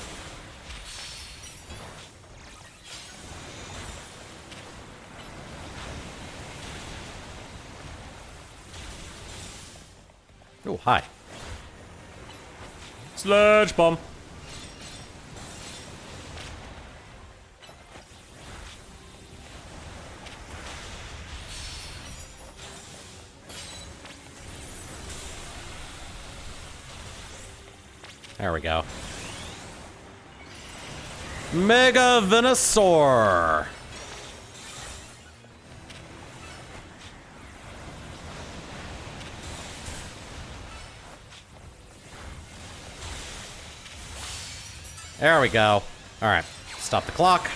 Oh, hi. Sludge bomb. There we go. Mega Venusaur. There we go. All right, stop the clock.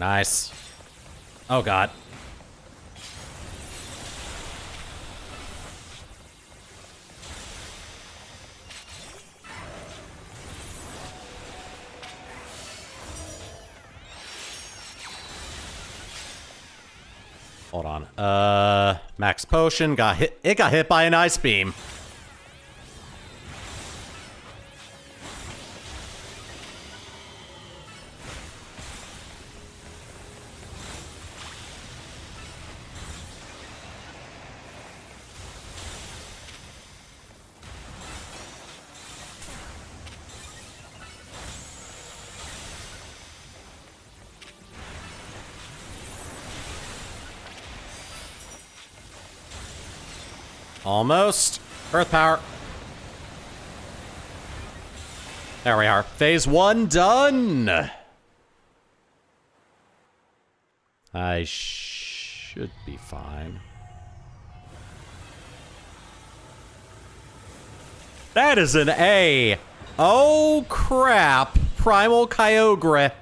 Nice. Oh, God. Hold on. Max potion got hit. It got hit by an ice beam. Almost. Earth power. There we are. Phase 1 done. I should be fine. That is an A. Oh, crap. Primal Kyogre.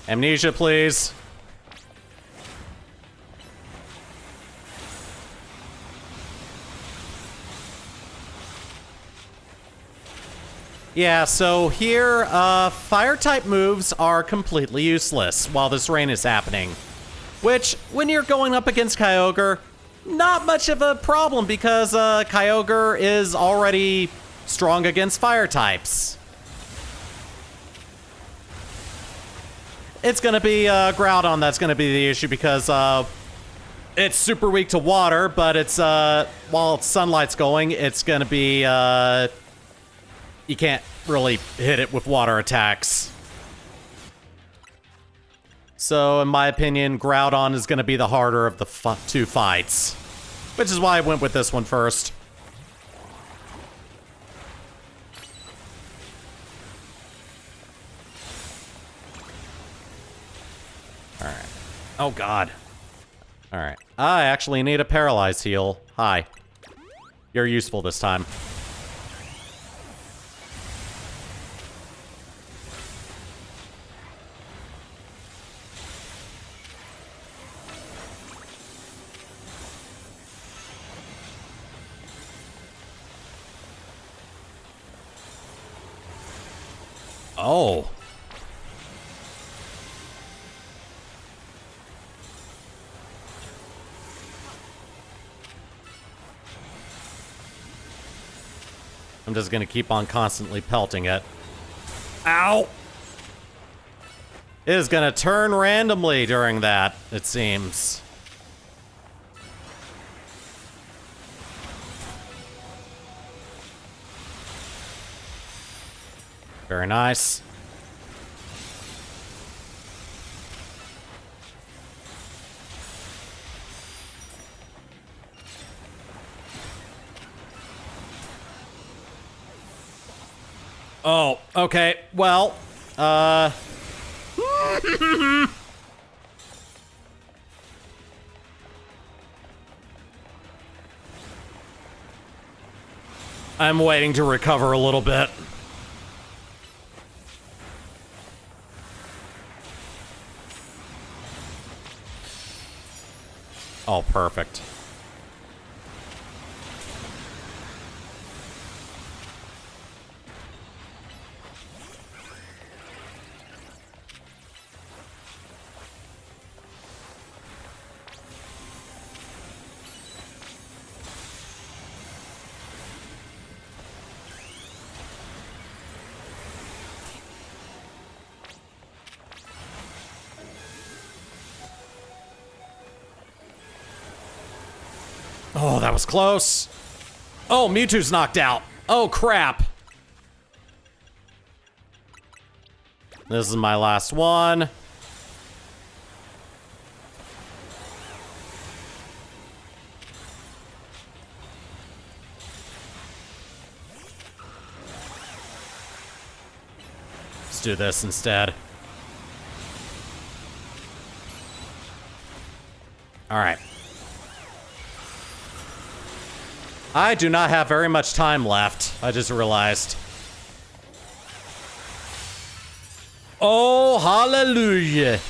Amnesia, please. Yeah, so here, fire-type moves are completely useless while this rain is happening. Which, when you're going up against Kyogre, not much of a problem because Kyogre is already strong against fire types. It's gonna be Groudon that's gonna be the issue because it's super weak to water, but it's while sunlight's going, it's gonna be you can't really hit it with water attacks. So, in my opinion, Groudon is going to be the harder of the two fights. Which is why I went with this one first. Alright. Oh, God. Alright. I actually need a paralyzed heal. Hi. You're useful this time. Oh. I'm just gonna keep on constantly pelting it. Ow! It is gonna turn randomly during that, it seems. Very nice. Oh, okay. Well, I'm waiting to recover a little bit. Oh, perfect. Oh, that was close. Oh, Mewtwo's knocked out. Oh, crap. This is my last one. Let's do this instead. All right. I do not have very much time left. I just realized. Oh, hallelujah.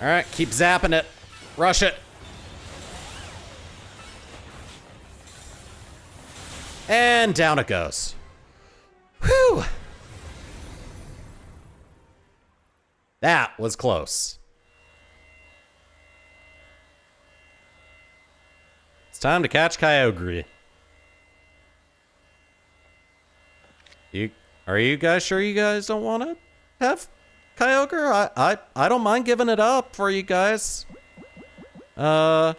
All right, keep zapping it. Rush it. And down it goes. Whew. That was close. It's time to catch Kyogre. Are you guys sure you guys don't want to have Kyogre? I don't mind giving it up for you guys. Lure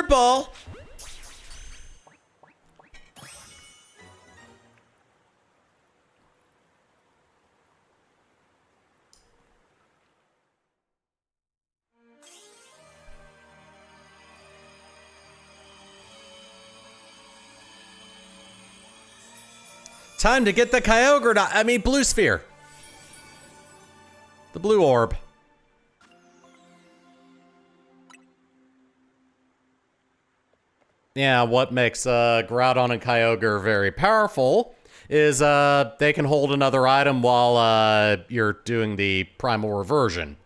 ball. Time to get the Kyogre, blue sphere. The blue orb. Yeah, what makes Groudon and Kyogre very powerful is they can hold another item while you're doing the primal reversion.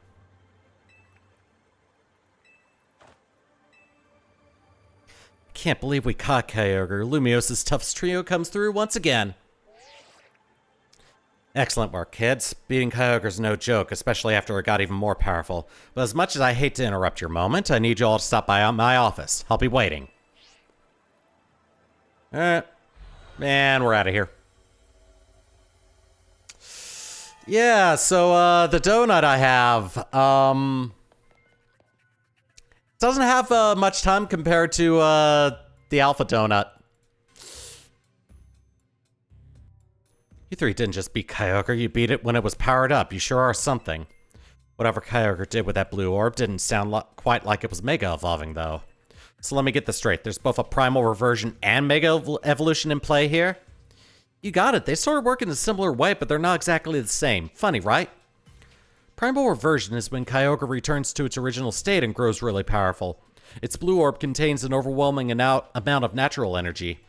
Can't believe we caught Kyogre. Lumios's toughest trio comes through once again. Excellent work, kids. Beating Kyogre's no joke, especially after it got even more powerful. But as much as I hate to interrupt your moment, I need you all to stop by my office. I'll be waiting. Alright. Man, we're out of here. Yeah, so, the donut I have, doesn't have, much time compared to, the alpha donut. You three didn't just beat Kyogre, you beat it when it was powered up. You sure are something. Whatever Kyogre did with that blue orb didn't sound quite like it was Mega Evolving, though. So let me get this straight. There's both a Primal Reversion and Mega Evolution in play here? You got it. They sort of work in a similar way, but they're not exactly the same. Funny, right? Primal Reversion is when Kyogre returns to its original state and grows really powerful. Its blue orb contains an overwhelming amount of natural energy.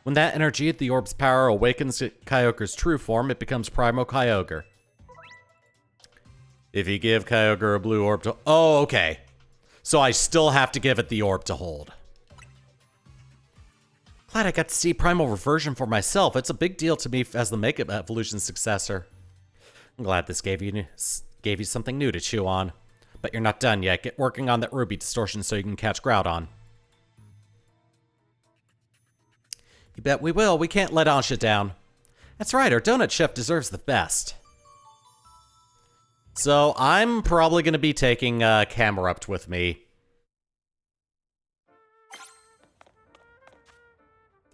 When that energy at the orb's power awakens Kyogre's true form, it becomes Primal Kyogre. If you give Kyogre a blue orb to... Oh, okay. So I still have to give it the orb to hold. Glad I got to see Primal Reversion for myself. It's a big deal to me as the Mega Evolution successor. I'm glad this gave you something new to chew on. But you're not done yet. Get working on that Ruby distortion so you can catch Groudon. You bet we will. We can't let Ansha down. That's right, our donut chef deserves the best. So I'm probably going to be taking Camerupt with me.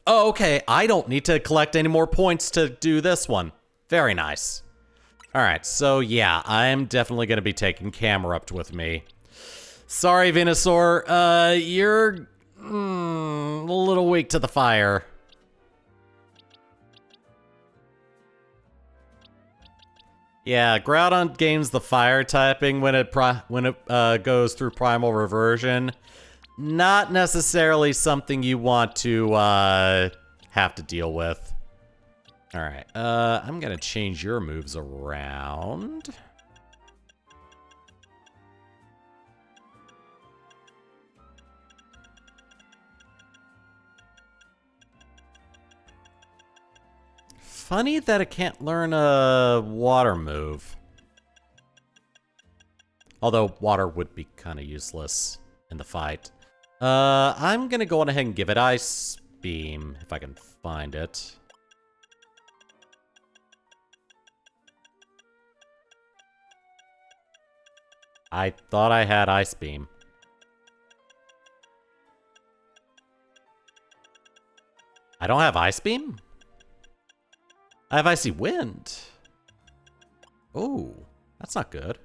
Oh, okay. I don't need to collect any more points to do this one. Very nice. Alright, so yeah, I'm definitely going to be taking Camerupt with me. Sorry, Venusaur. You're a little weak to the fire. Yeah, Groudon gains the fire typing when it goes through Primal Reversion. Not necessarily something you want to have to deal with. All right, I'm gonna change your moves around. Funny that it can't learn a water move. Although water would be kind of useless in the fight. I'm gonna go on ahead and give it Ice Beam, if I can find it. I thought I had Ice Beam. I don't have Ice Beam? I have Icy Wind. Oh, that's not good.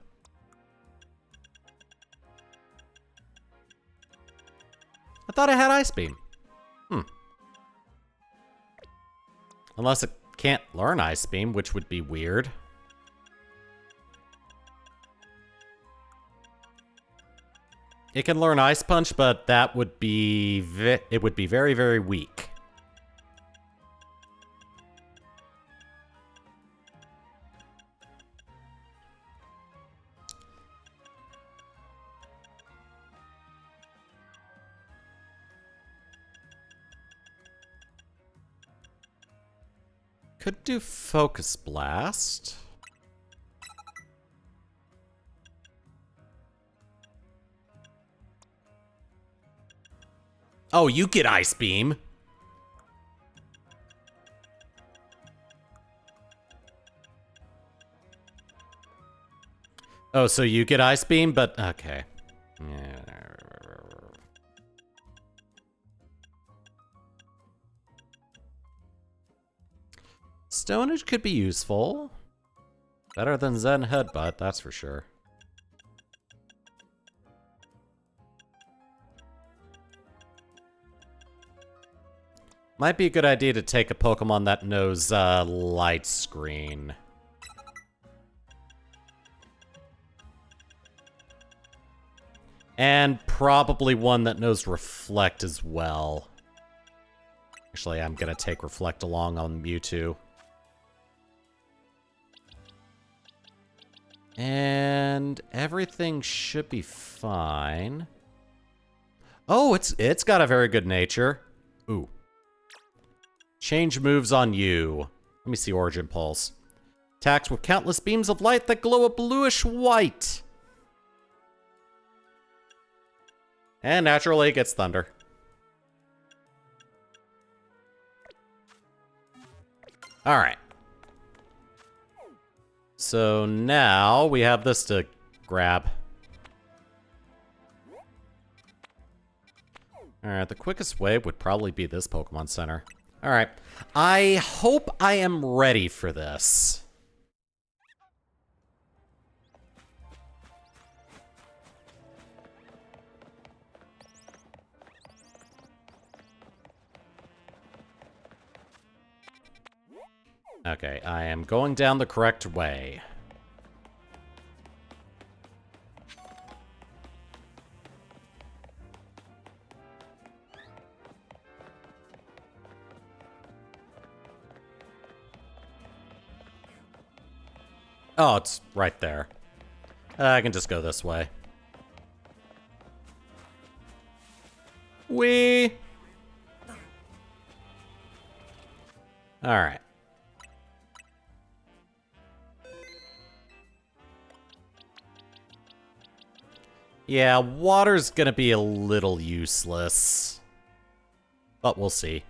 I thought I had Ice Beam. Unless it can't learn Ice Beam, which would be weird. It can learn Ice Punch, but that would be... it would be very, very weak. Could do Focus Blast. Oh, you get Ice Beam. Oh, so you get Ice Beam, but okay. Stonage could be useful. Better than Zen Headbutt, that's for sure. Might be a good idea to take a Pokemon that knows Light Screen. And probably one that knows Reflect as well. Actually, I'm gonna take Reflect along on Mewtwo. And everything should be fine. Oh, it's got a very good nature. Ooh. Change moves on you. Let me see Origin Pulse. Attacks with countless beams of light that glow a bluish white. And naturally, it gets Thunder. Alright. So now we have this to grab. Alright, the quickest way would probably be this Pokemon Center. Alright. I hope I am ready for this. Okay, I am going down the correct way. Oh, it's right there. I can just go this way. Whee! Alright. Yeah, water's gonna be a little useless. But we'll see.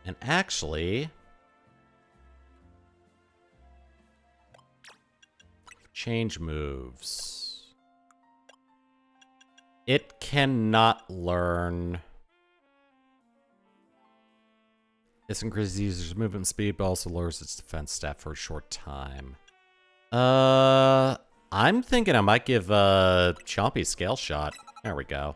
And actually... change moves. It cannot learn. This increases the user's movement speed, but also lowers its defense stat for a short time. I'm thinking I might give Chompy Scale Shot. There we go.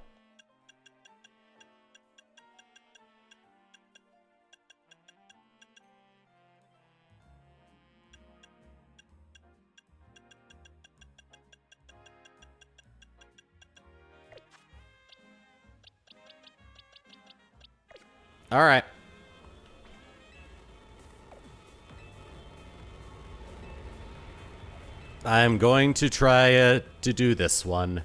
All right. I'm going to try to do this one.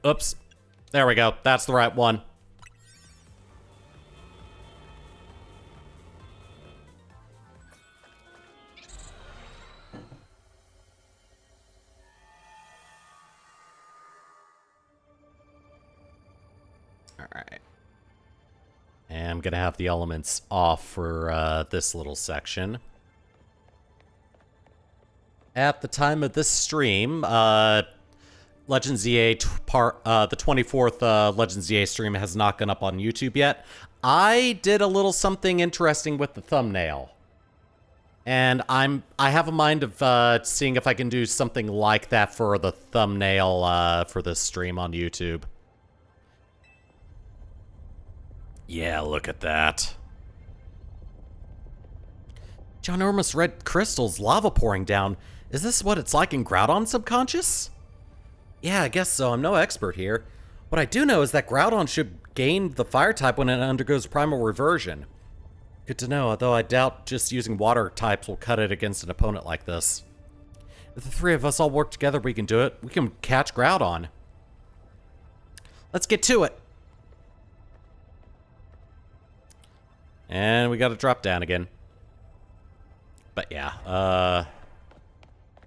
Oops. There we go. That's the right one. Alright. And I'm gonna have the elements off for this little section. At the time of this stream, Legends EA the 24th Legends EA stream has not gone up on YouTube yet. I did a little something interesting with the thumbnail. And I have a mind of seeing if I can do something like that for the thumbnail for this stream on YouTube. Yeah, look at that. Ginormous red crystals, lava pouring down. Is this what it's like in Groudon Subconscious? Yeah, I guess so. I'm no expert here. What I do know is that Groudon should gain the fire type when it undergoes primal reversion. Good to know, although I doubt just using water types will cut it against an opponent like this. If the three of us all work together, we can do it. We can catch Groudon. Let's get to it. And we gotta drop down again. But yeah,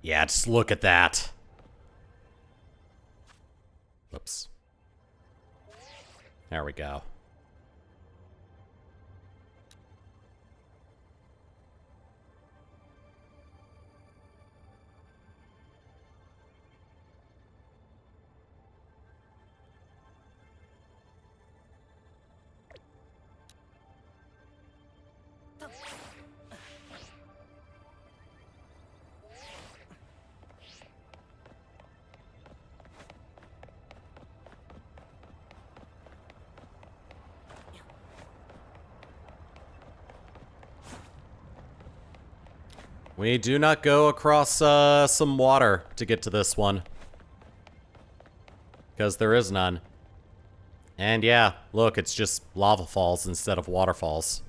yeah, just look at that. Oops. There we go. We do not go across some water to get to this one. Because there is none. And yeah, look, it's just lava falls instead of waterfalls.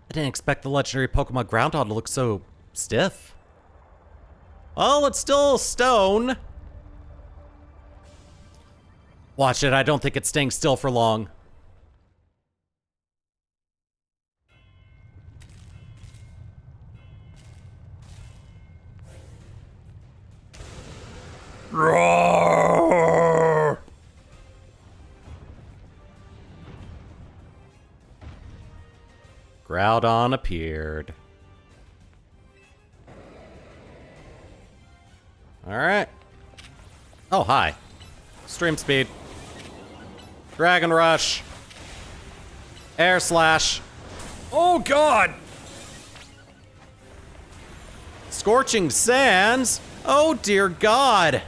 I didn't expect the legendary Pokemon Groudon to look so stiff. Well, it's still stone. Watch it, I don't think it's staying still for long. Roar! Groudon appeared. Alright. Oh, hi. Stream speed. Dragon Rush. Air Slash. Oh, God! Scorching Sands? Oh, dear God!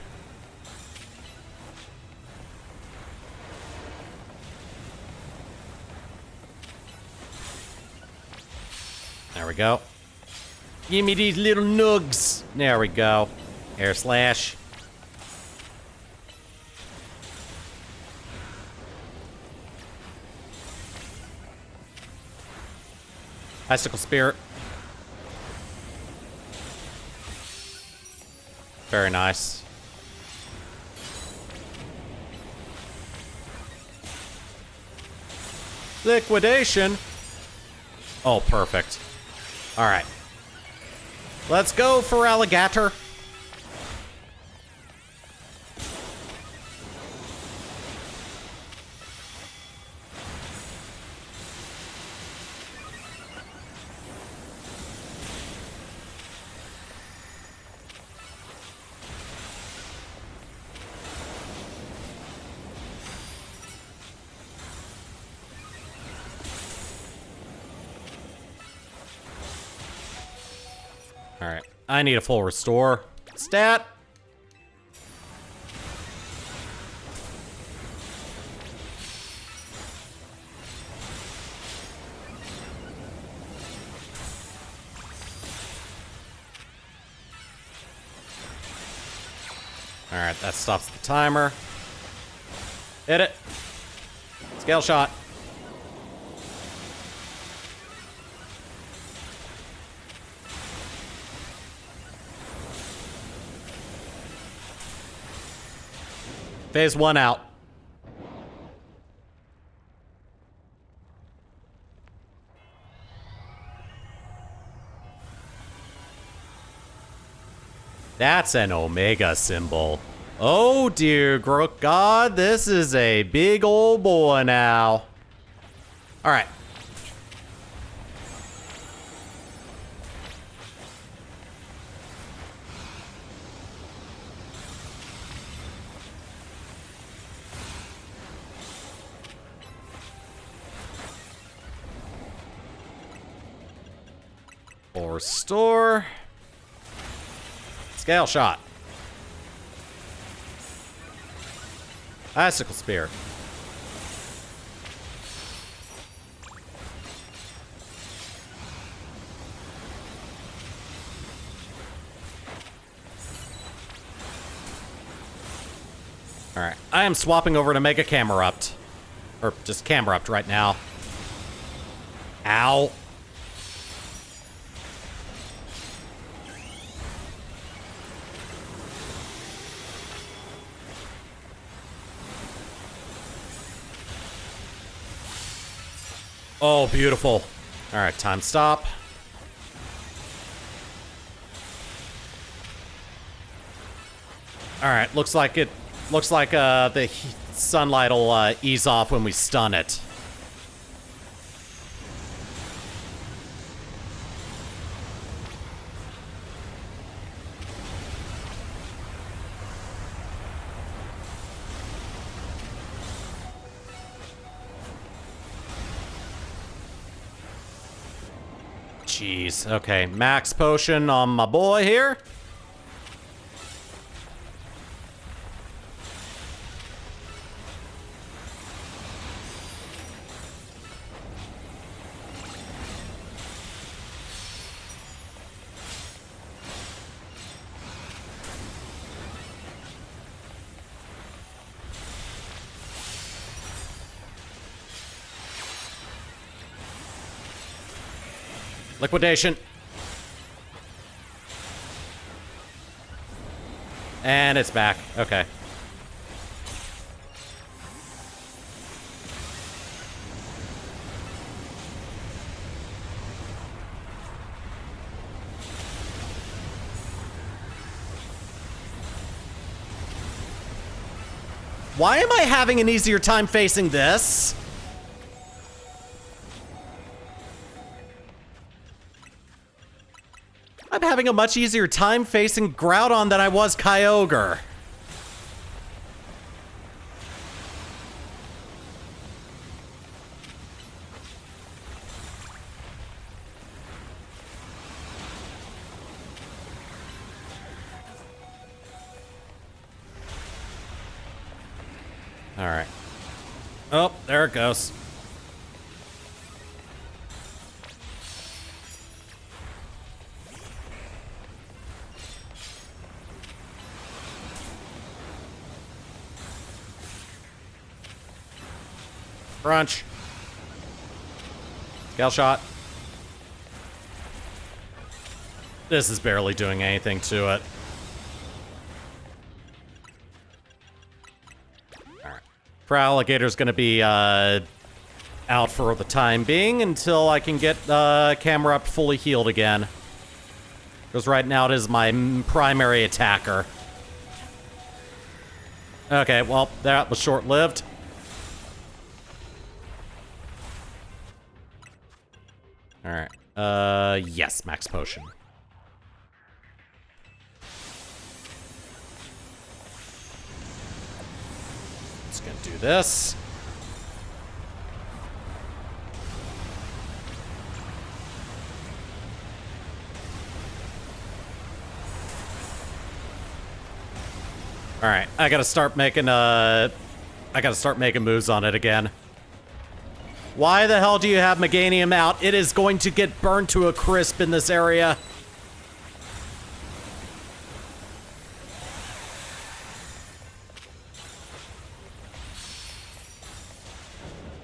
There we go. Give me these little nugs. There we go. Air Slash. Icicle Spirit. Very nice. Liquidation. Oh, perfect. All right. Let's go for alligator. Alright, I need a full restore. Stat! Alright, that stops the timer. Hit it. Scale shot. Phase 1 out. That's an Omega symbol. Oh dear God, this is a big old boy now. All right. Full restore. Scale shot. Icicle Spear. Alright, I am swapping over to Mega Camerupt. Or just Camerupt right now. Ow. Oh, beautiful. All right, time stop. All right, looks like the sunlight will ease off when we stun it. Jeez, okay, max potion on my boy here. Liquidation. And it's back. Okay. Why am I having an easier time facing this? I'm having a much easier time facing Groudon than I was Kyogre. All right. Oh, there it goes. Crunch. Scale shot. This is barely doing anything to it. Alright. Alligator's gonna be out for the time being until I can get camera up fully healed again. Because right now it is my primary attacker. Okay, well, that was short-lived. Alright. Yes, max potion. Just gonna do this. Alright, I gotta start making moves on it again. Why the hell do you have Meganium out? It is going to get burned to a crisp in this area.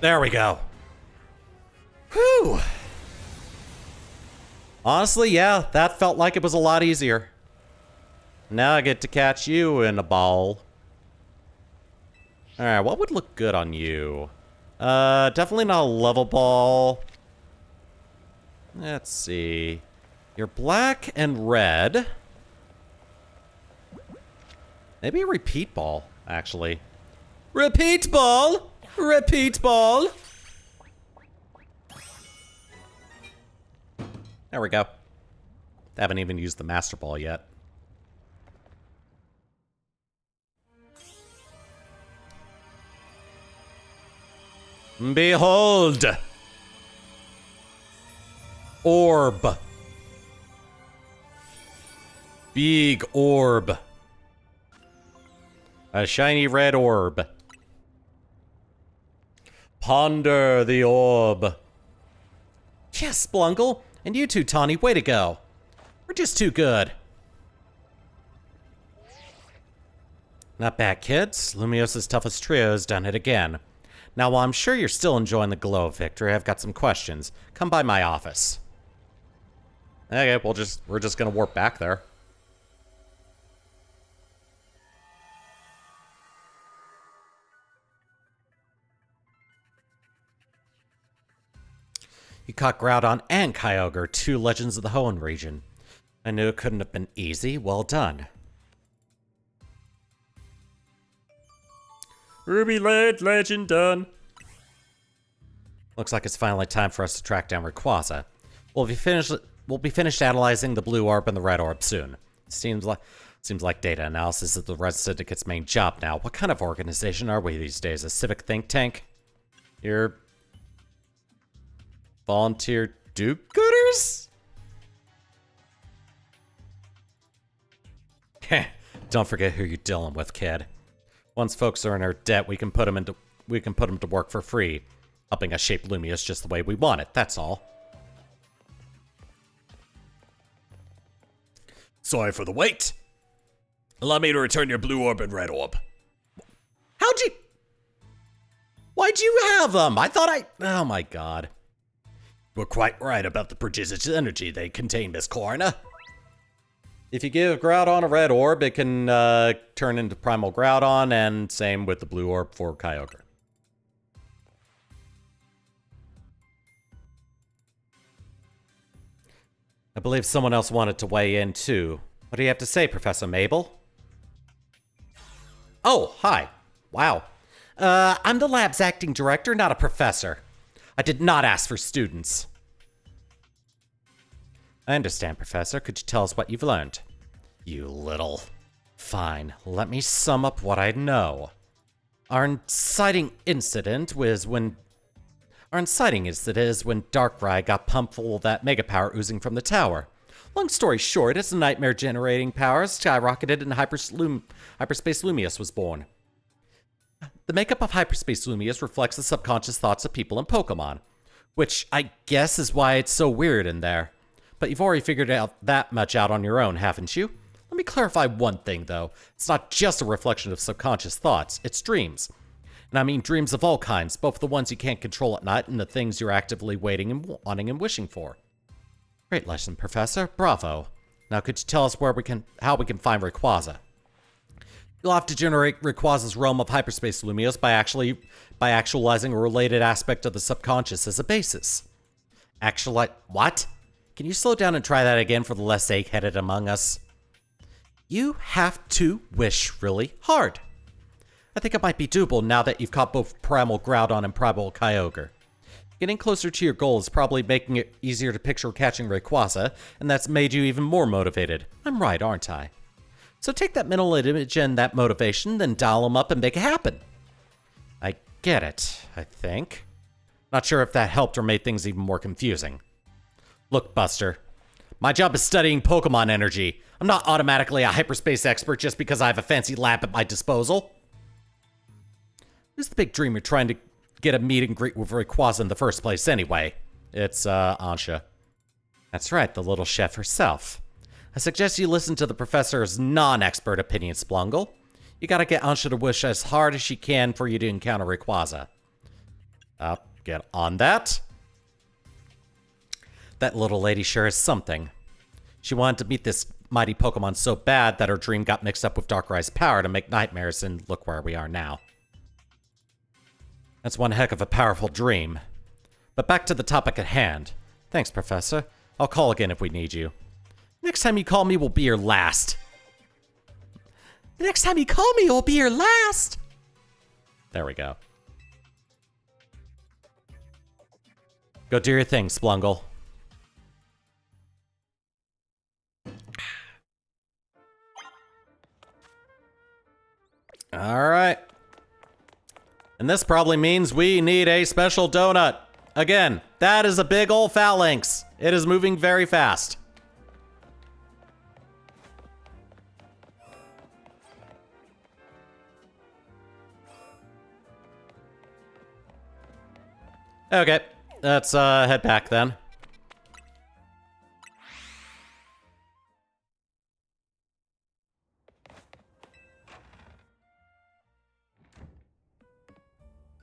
There we go. Whew. Honestly, yeah, that felt like it was a lot easier. Now I get to catch you in a ball. Alright, what would look good on you? Definitely not a level ball. Let's see. You're black and red. Maybe a repeat ball, actually. Repeat ball! Repeat ball! There we go. Haven't even used the Master Ball yet. Behold! Orb. Big orb. A shiny red orb. Ponder the orb. Yes, Splungle. And you too, Tawny. Way to go. We're just too good. Not bad, kids. Lumios's toughest trio has done it again. Now, while I'm sure you're still enjoying the glow of victory, I've got some questions. Come by my office. Okay, we're just gonna warp back there. You caught Groudon and Kyogre, 2 legends of the Hoenn region. I knew it couldn't have been easy. Well done. Ruby legend done. Looks like it's finally time for us to track down Rayquaza. We'll be finished analyzing the blue orb and the red orb soon. Seems like data analysis is the Red Syndicate's main job now. What kind of organization are we these days? A civic think tank? You're volunteer do-gooders? Don't forget who you're dealing with, kid. Once folks are in our debt, we can put them to work for free, helping us shape Lumiose just the way we want it. That's all. Sorry for the wait. Allow me to return your blue orb and red orb. Why'd you have them? Oh my god. We're quite right about the prodigious energy they contain, Miss Corna. If you give Groudon a red orb, it can turn into Primal Groudon, and same with the blue orb for Kyogre. I believe someone else wanted to weigh in too. What do you have to say, Professor Mabel? Oh, hi. Wow. I'm the lab's acting director, not a professor. I did not ask for students. I understand, Professor. Could you tell us what you've learned? You little... Fine, let me sum up what I know. Our inciting incident is when Darkrai got pumped full of that mega power oozing from the tower. Long story short, its nightmare-generating powers skyrocketed and Hyperspace Lumiose was born. The makeup of Hyperspace Lumiose reflects the subconscious thoughts of people in Pokemon, which I guess is why it's so weird in there. But you've already figured out that much out on your own, haven't you? Let me clarify one thing, though. It's not just a reflection of subconscious thoughts, it's dreams. And I mean dreams of all kinds, both the ones you can't control at night and the things you're actively waiting and wanting and wishing for. Great lesson, Professor. Bravo. Now could you tell us how we can find Rayquaza? You'll have to generate Rayquaza's realm of Hyperspace Lumiose by actualizing a related aspect of the subconscious as a basis. What? Can you slow down and try that again for the less egg-headed among us? You have to wish really hard. I think it might be doable now that you've caught both Primal Groudon and Primal Kyogre. Getting closer to your goal is probably making it easier to picture catching Rayquaza, and that's made you even more motivated. I'm right, aren't I? So take that mental image and that motivation, then dial them up and make it happen. I get it, I think. Not sure if that helped or made things even more confusing. Look, Buster. My job is studying Pokemon energy. I'm not automatically a hyperspace expert just because I have a fancy lab at my disposal. Who's the big dreamer trying to get a meet and greet with Rayquaza in the first place anyway? It's, Ansha. That's right, the little chef herself. I suggest you listen to the professor's non-expert opinion, Splungle. You gotta get Ansha to wish as hard as she can for you to encounter Rayquaza. I'll get on that. That little lady sure is something. She wanted to meet this mighty Pokemon so bad that her dream got mixed up with Darkrai's power to make nightmares, and look where we are now. That's one heck of a powerful dream. But back to the topic at hand. Thanks, Professor. I'll call again if we need you. Next time you call me will be your last. The next time you call me will be your last. There we go. Go do your thing, Splungle. Alright. And this probably means we need a special donut. Again, that is a big ol' phalanx. It is moving very fast. Okay, let's head back then.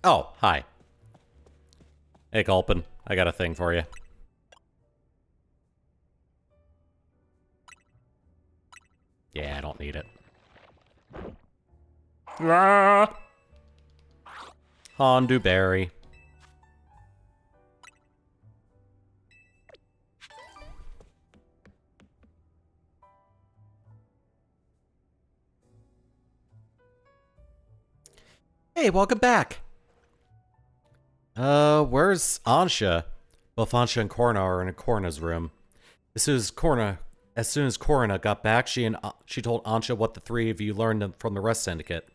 Oh, hi. Hey, Gulpin. I got a thing for you. Yeah, I don't need it. Ah! Hondu Berry. Hey, welcome back. Where's Ansha? Both Ansha and Corna are in Corna's room. As soon as Corna got back, she told Ansha what the three of you learned from the Rest Syndicate.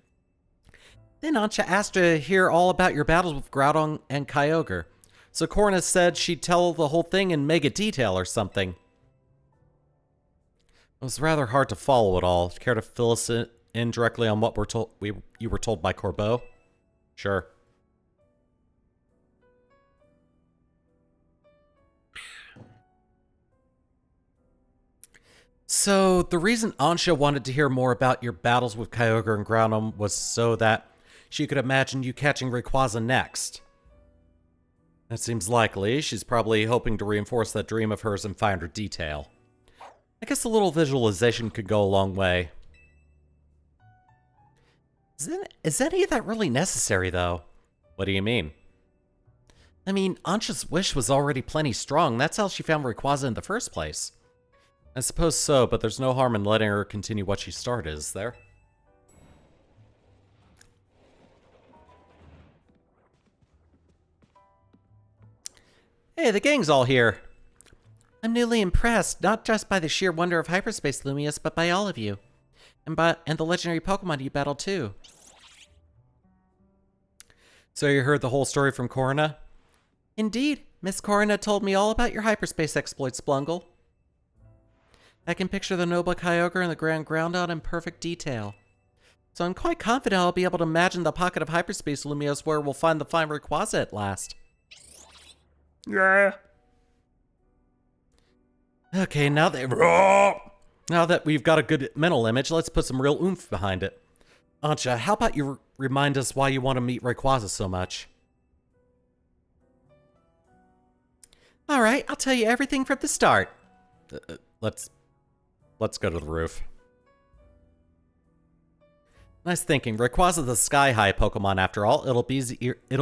Then Ansha asked to hear all about your battles with Groudon and Kyogre. So Corna said she'd tell the whole thing in mega detail or something. It was rather hard to follow it all. Care to fill us in directly on what you were told by Corbeau? Sure. So, the reason Ansha wanted to hear more about your battles with Kyogre and Groudon was so that she could imagine you catching Rayquaza next. That seems likely. She's probably hoping to reinforce that dream of hers in finer detail. I guess a little visualization could go a long way. Is any of that really necessary, though? What do you mean? I mean, Ansha's wish was already plenty strong. That's how she found Rayquaza in the first place. I suppose so, but there's no harm in letting her continue what she started, is there? Hey, the gang's all here. I'm newly impressed, not just by the sheer wonder of hyperspace, Lumius, but by all of you. And the legendary Pokemon you battled, too. So you heard the whole story from Corna? Indeed. Miss Corna told me all about your hyperspace exploits, Splungle. I can picture the noble Kyogre and the Grand Groudon in perfect detail. So I'm quite confident I'll be able to imagine the pocket of hyperspace, Lumios, where we'll find the fine Rayquaza at last. Yeah. Okay, now that we've got a good mental image, let's put some real oomph behind it. Ansha, how about you remind us why you want to meet Rayquaza so much? Alright, I'll tell you everything from the start. Let's go to the roof. Nice thinking. Rayquaza the sky-high Pokemon after all. It'll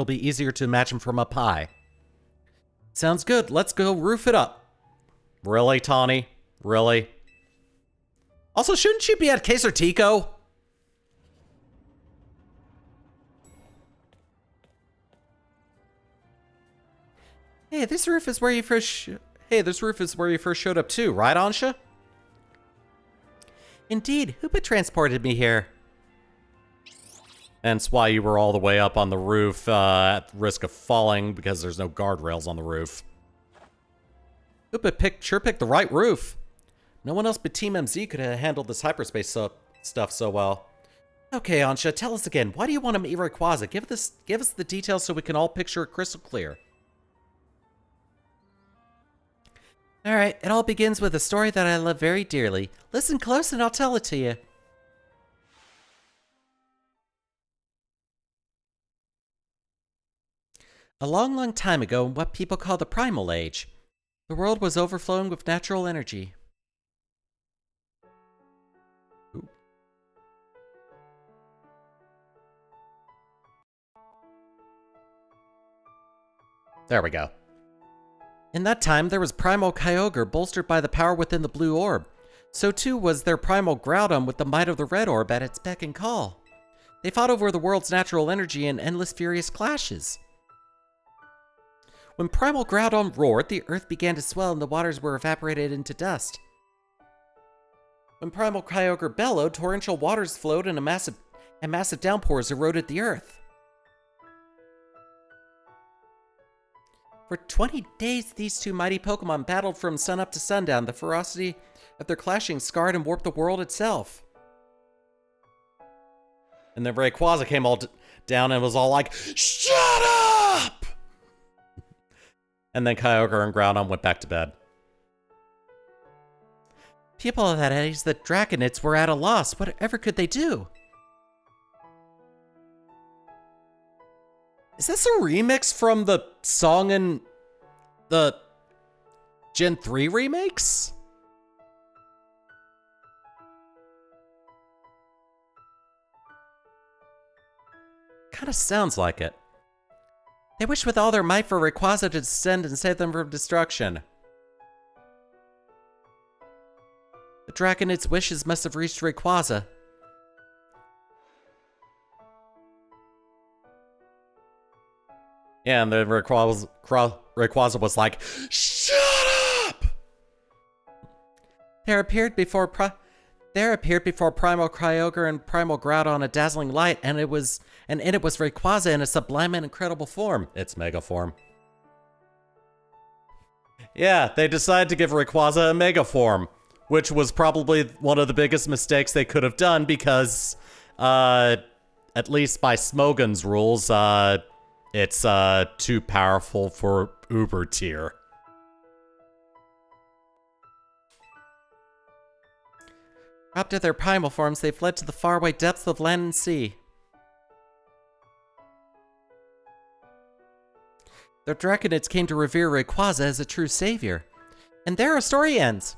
be easier to imagine from up high. Sounds good. Let's go roof it up. Really, Tawny? Really? Also, shouldn't you be at Queso Tico? Hey, this roof is where you first showed up too, right, Ansha? Indeed. Who transported me here? Hence why you were all the way up on the roof, at risk of falling because there's no guardrails on the roof. Hoopa sure picked the right roof. No one else but Team MZ could have handled this hyperspace stuff so well. Okay, Ansha, tell us again. Why do you want to meet Rayquaza? Give us the details so we can all picture it crystal clear. Alright, it all begins with a story that I love very dearly. Listen close and I'll tell it to you. A long, long time ago in what people call the Primal Age, the world was overflowing with natural energy. Ooh. There we go. In that time, there was Primal Kyogre bolstered by the power within the blue orb. So too was there Primal Groudon with the might of the red orb at its beck and call. They fought over the world's natural energy in endless furious clashes. When Primal Groudon roared, the earth began to swell and the waters were evaporated into dust. When Primal Kyogre bellowed, torrential waters flowed and massive downpours eroded the earth. For 20 days, these two mighty Pokemon battled from sunup to sundown. The ferocity of their clashing scarred and warped the world itself. And then Rayquaza came all down and was all like, "Shut up!" And then Kyogre and Groudon went back to bed. People of that age, the Draconids, were at a loss. Whatever could they do? Is this a remix from the song in the Gen 3 remakes? Kinda sounds like it. They wish with all their might for Rayquaza to descend and save them from destruction. The Draconid's wishes must have reached Rayquaza. Yeah, and then Rayquaza was like, "Shut up!" There appeared before Primal Kyogre and Primal Groudon a dazzling light, and in it was Rayquaza in a sublime and incredible form. Its mega form. Yeah, they decided to give Rayquaza a mega form, which was probably one of the biggest mistakes they could have done because, at least by Smogon's rules, it's too powerful for Uber tier. Robbed of their primal forms, they fled to the faraway depths of land and sea. The Draconids came to revere Rayquaza as a true savior. And there our story ends.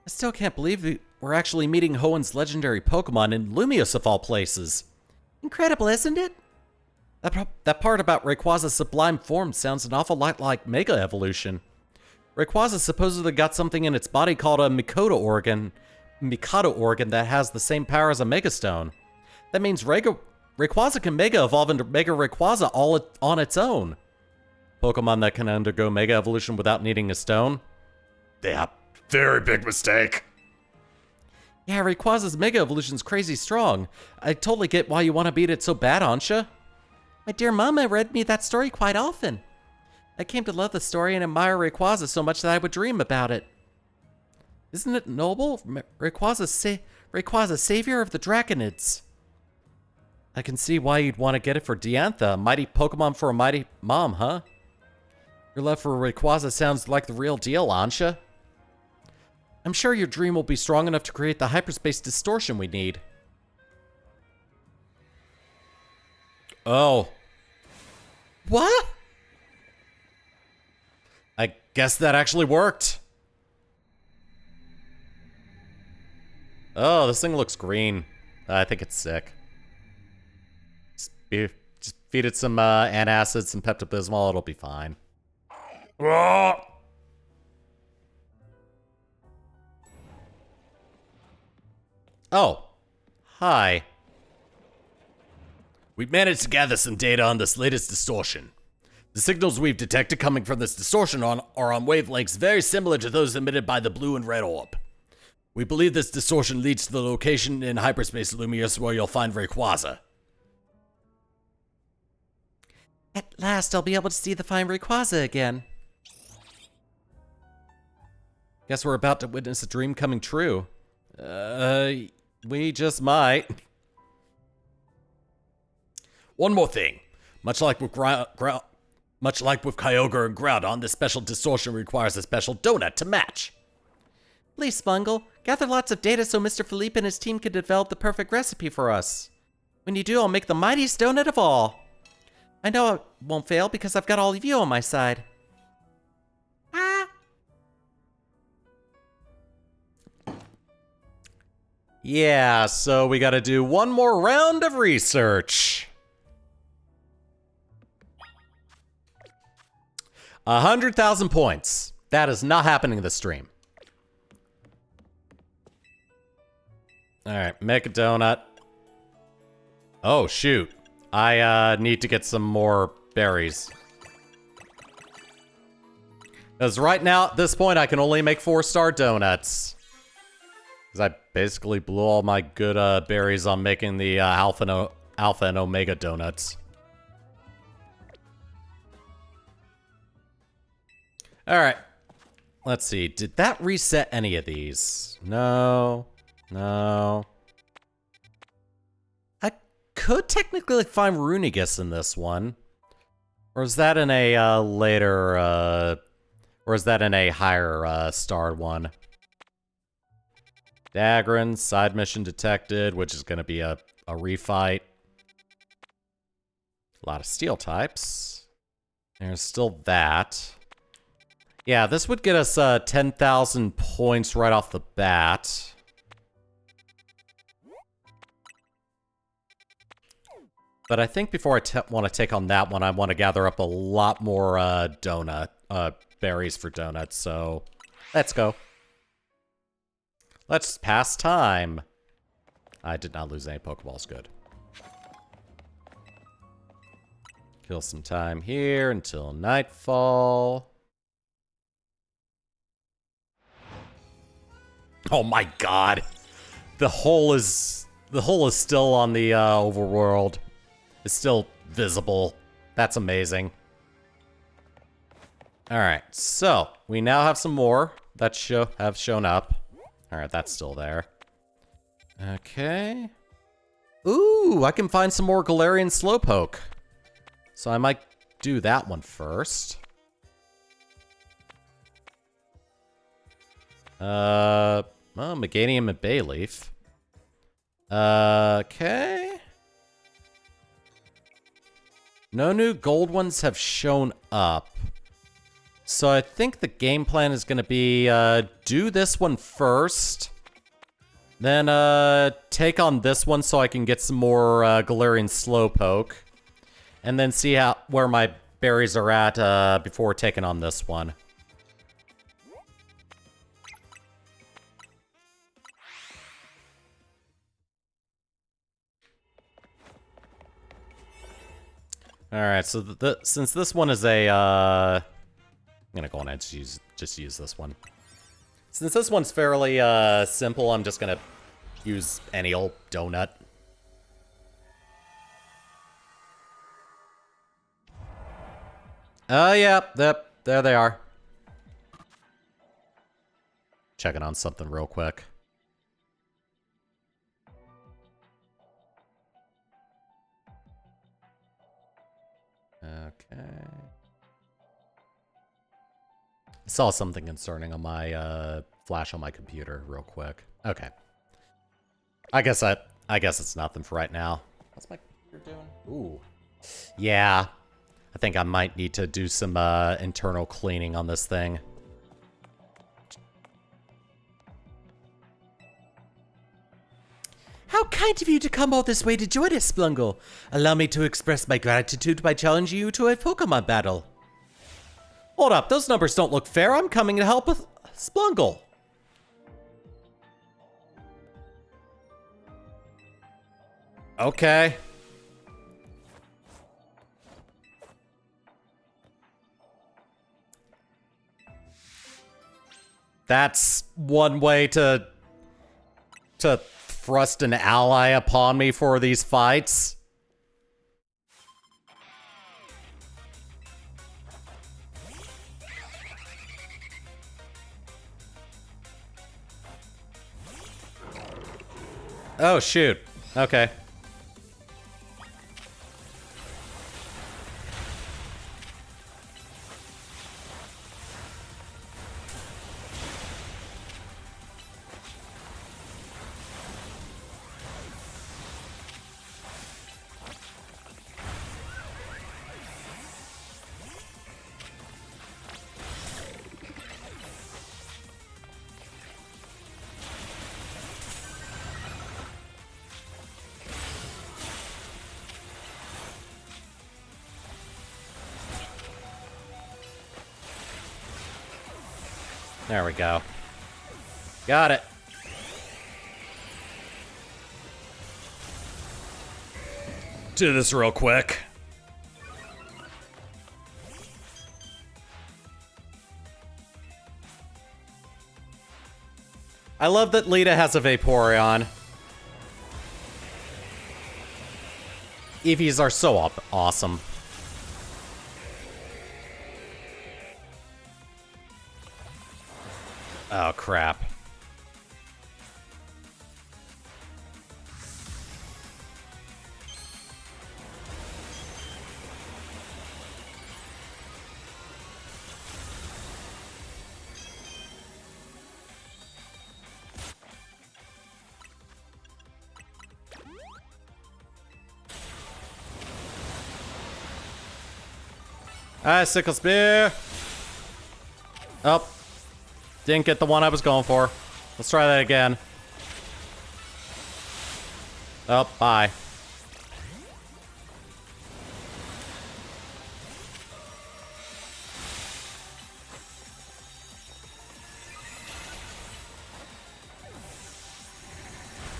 I still can't believe we're actually meeting Hoenn's legendary Pokemon in Lumiose of all places. Incredible, isn't it? That part about Rayquaza's sublime form sounds an awful lot like Mega Evolution. Rayquaza supposedly got something in its body called a Mikado organ that has the same power as a Mega Stone. That means Rayquaza can Mega Evolve into Mega Rayquaza all on its own. Pokemon that can undergo Mega Evolution without needing a stone? Yeah, very big mistake. Yeah, Rayquaza's Mega Evolution's crazy strong. I totally get why you want to beat it so bad, Ansha. My dear Mama read me that story quite often. I came to love the story and admire Rayquaza so much that I would dream about it. Isn't it noble? Rayquaza, savior of the Draconids. I can see why you'd want to get it for Diantha, a mighty Pokemon for a mighty mom, huh? Your love for Rayquaza sounds like the real deal, Ansha. I'm sure your dream will be strong enough to create the hyperspace distortion we need. Oh. What? I guess that actually worked. Oh, this thing looks green. I think it's sick. Just feed it some antacids, some Pepto-Bismol, it'll be fine. Oh. Hi. We've managed to gather some data on this latest distortion. The signals we've detected coming from this distortion are on wavelengths very similar to those emitted by the blue and red orb. We believe this distortion leads to the location in hyperspace Lumiose where you'll find Rayquaza. At last, I'll be able to see the fine Rayquaza again. Guess we're about to witness a dream coming true. We just might. One more thing. Much like with Kyogre and Groudon, this special distortion requires a special donut to match. Please, Bungle, gather lots of data so Mr. Philippe and his team can develop the perfect recipe for us. When you do, I'll make the mightiest donut of all. I know I won't fail because I've got all of you on my side. Ah! Yeah, so we gotta do one more round of research. 100,000 points. That is not happening this stream. Alright, make a donut. Oh, shoot. I need to get some more berries. Because right now, at this point, I can only make 4-star donuts. Because I basically blew all my good berries on making the Alpha and Omega donuts. Alright. Let's see. Did that reset any of these? No. No. I could technically find Runigus in this one. Or is that in a later, or is that in a higher starred one? Dagron, side mission detected, which is going to be a refight. A lot of steel types. There's still that. Yeah, this would get us 10,000 points right off the bat. But I think before I want to take on that one, I want to gather up a lot more berries for donuts, so let's go. Let's pass time. I did not lose any Pokeballs. Good. Kill some time here until nightfall. Oh my god. The hole is still on the overworld. It's still visible. That's amazing. Alright, so we now have some more that have shown up. Alright, that's still there. Okay. Ooh, I can find some more Galarian Slowpoke. So I might do that one first. Well, Meganium and Bayleaf. Okay. No new gold ones have shown up. So I think the game plan is going to be do this one first. Then take on this one so I can get some more Galarian Slowpoke. And then see where my berries are at before taking on this one. Alright, so since this one is a... I'm gonna go on and just use this one. Since this one's fairly simple, I'm just gonna use any old donut. Oh, yeah, there they are. Checking on something real quick. Okay. I saw something concerning on my flash on my computer real quick. Okay. I guess it's nothing for right now. What's my computer doing? Ooh. Yeah. I think I might need to do some internal cleaning on this thing. How kind of you to come all this way to join us, Splungle. Allow me to express my gratitude by challenging you to a Pokemon battle. Hold up, those numbers don't look fair. I'm coming to help with Splungle. Okay. That's one way to thrust an ally upon me for these fights. Oh, shoot. Okay. There we go. Got it. Do this real quick. I love that Lita has a Vaporeon. Eevees are so awesome. Oh, crap. Sickle Spear. Oh. Didn't get the one I was going for. Let's try that again. Oh, bye.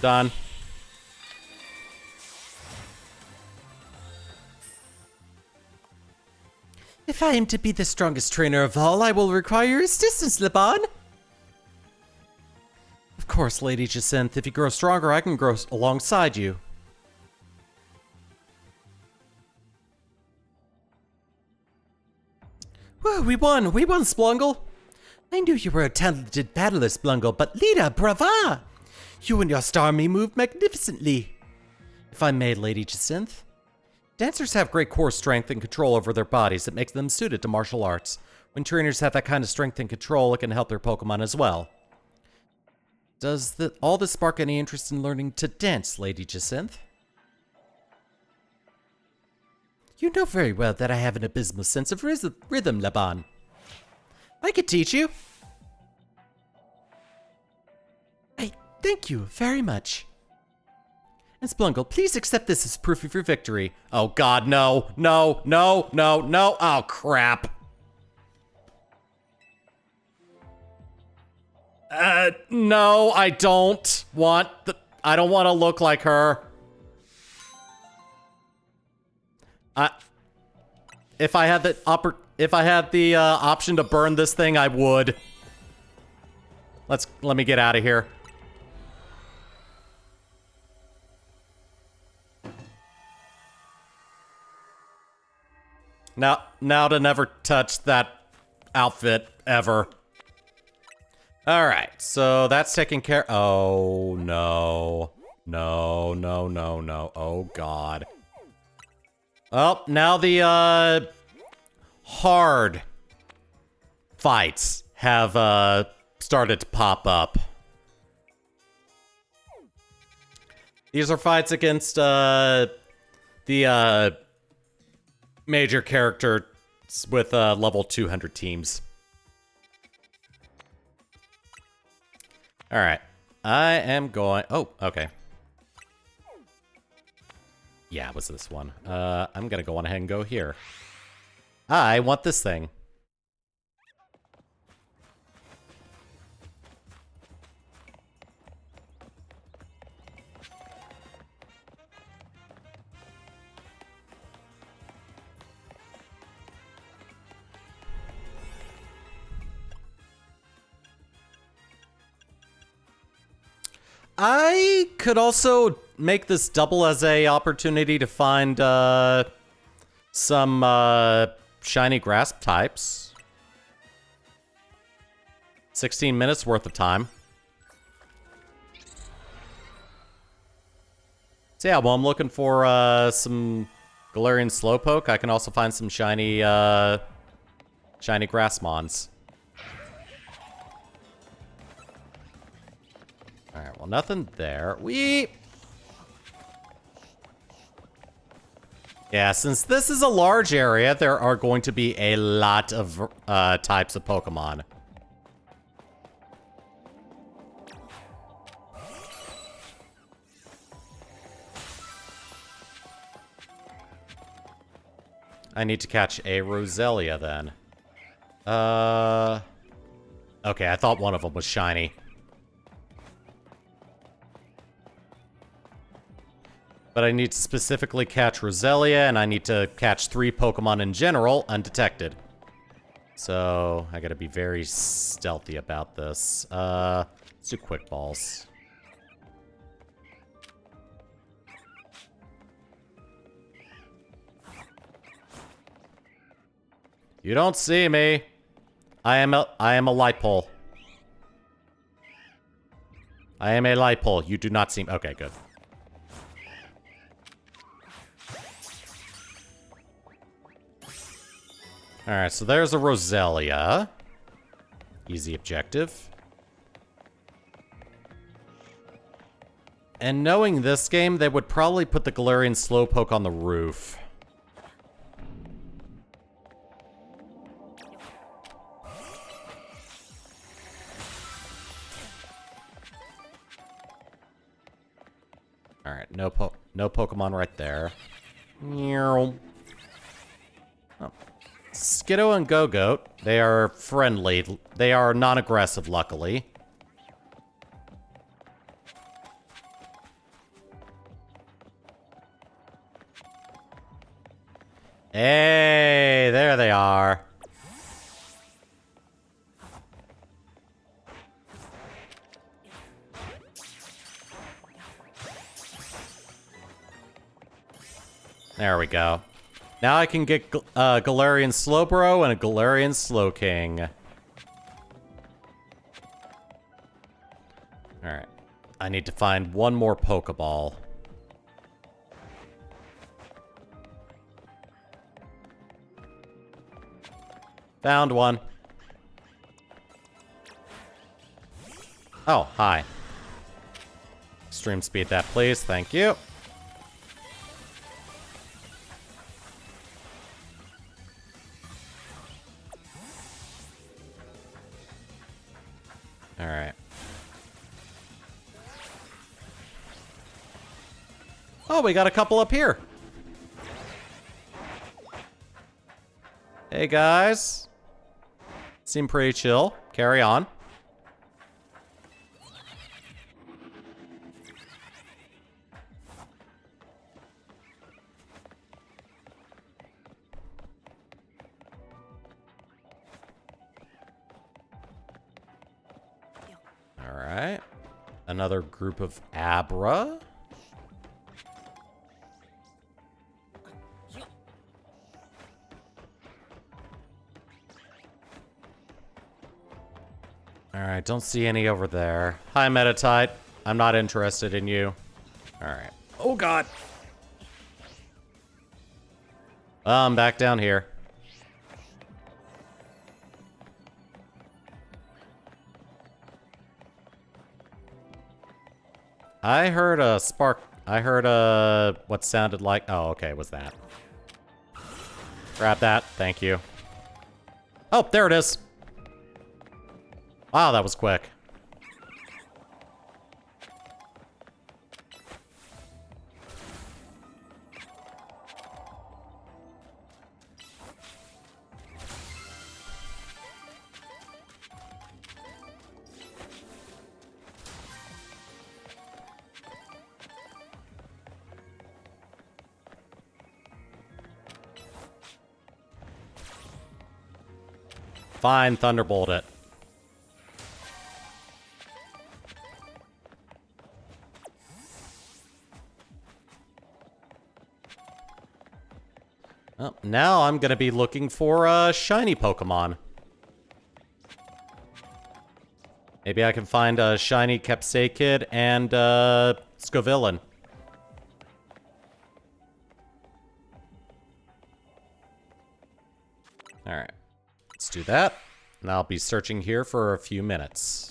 Done. If I am to be the strongest trainer of all, I will require your assistance, Laban. Of course, Lady Jacinth. If you grow stronger, I can grow alongside you. Whoa, we won! We won, Splungle! I knew you were a talented battler, Splungle, but Lita, brava! You and your star me moved magnificently. If I may, Lady Jacinth. Dancers have great core strength and control over their bodies that makes them suited to martial arts. When trainers have that kind of strength and control, it can help their Pokemon as well. Does all this spark any interest in learning to dance, Lady Jacinth? You know very well that I have an abysmal sense of rhythm, Laban. I could teach you. I thank you very much. And Splungle, please accept this as proof of your victory. Oh god, no, no, no, no, no. Oh crap. No, I don't want I don't want to look like her. If I had the option to burn this thing, I would. Let me get out of here. Now to never touch that outfit ever. All right, so that's taken care. Oh no, no, no, no, no. Oh god. Oh, now the hard fights have started to pop up. These are fights against the major characters with level 200 teams. All right, I am going. Oh, okay. Yeah, it was this one. I'm gonna go on ahead and go here. I want this thing. I could also make this double as a opportunity to find some shiny grass types. 16 minutes worth of time. So yeah, while I'm looking for some Galarian Slowpoke, I can also find some shiny shiny Grassmons. Alright, well, nothing there. Yeah, since this is a large area, there are going to be a lot of types of Pokemon. I need to catch a Roselia then. Okay, I thought one of them was shiny. But I need to specifically catch Roselia, and I need to catch 3 Pokemon in general undetected. So, I gotta be very stealthy about this. Let's do Quick Balls. You don't see me. I am a light pole. I am a light pole. You do not see me. Okay, good. Alright, so there's a Roselia. Easy objective. And knowing this game, they would probably put the Galarian Slowpoke on the roof. Alright, no Pokemon right there. Oh. Skiddo and Go-Goat, they are friendly. They are non-aggressive, luckily. Hey, there they are. There we go. Now I can get Galarian Slowbro and a Galarian Slowking. Alright. I need to find one more Pokeball. Found one. Oh, hi. Stream speed that, please. Thank you. Alright. Oh, we got a couple up here. Hey, guys. Seem pretty chill. Carry on. Alright. Another group of Abra. Alright, don't see any over there. Hi, Metatite. I'm not interested in you. Alright. Oh, God. I'm back down here. I heard a spark. I heard a what sounded like. Oh, okay, it was that. Grab that. Thank you. Oh, there it is. Wow, that was quick. Fine, Thunderbolt it. Well, now I'm gonna be looking for a shiny Pokemon. Maybe I can find a shiny Capsakid and Scovillain. Alright. Let's do that. And I'll be searching here for a few minutes.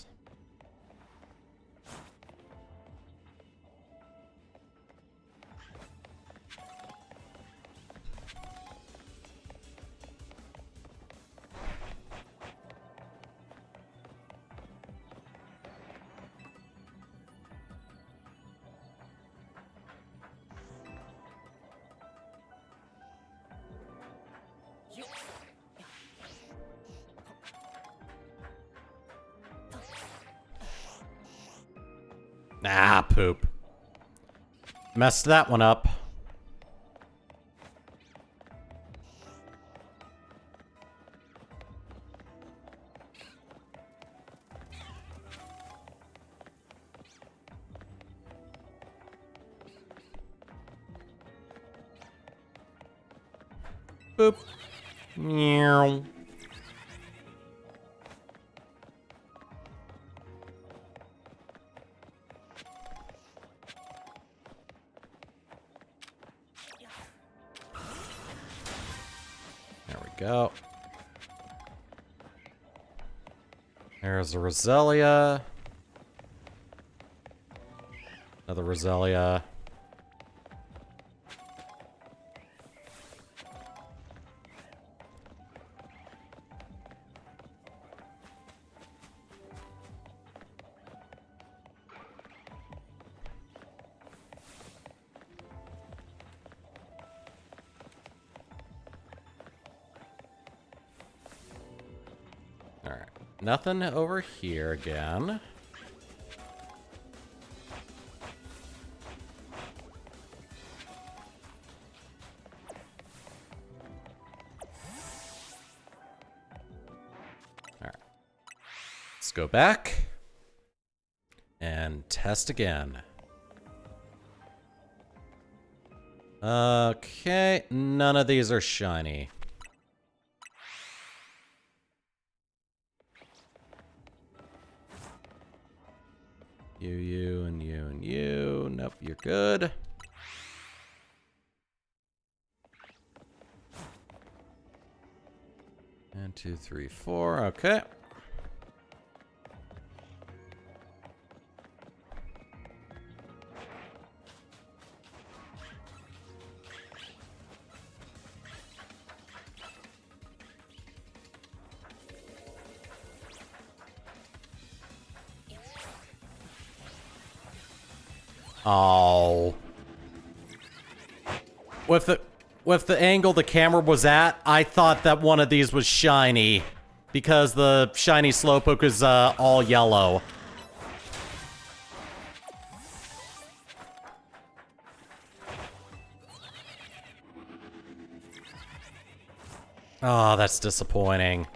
Ah, poop. Messed that one up. Boop. Meow. There we go. There's a Roselia. Another Roselia. Alright. Nothing over here again. Let's go back and test again. Okay, none of these are shiny. You, and you, and you. Nope, you're good. And 2, 3, 4. Okay. Oh. With the angle the camera was at, I thought that one of these was shiny. Because the shiny Slowpoke is all yellow. Oh, that's disappointing.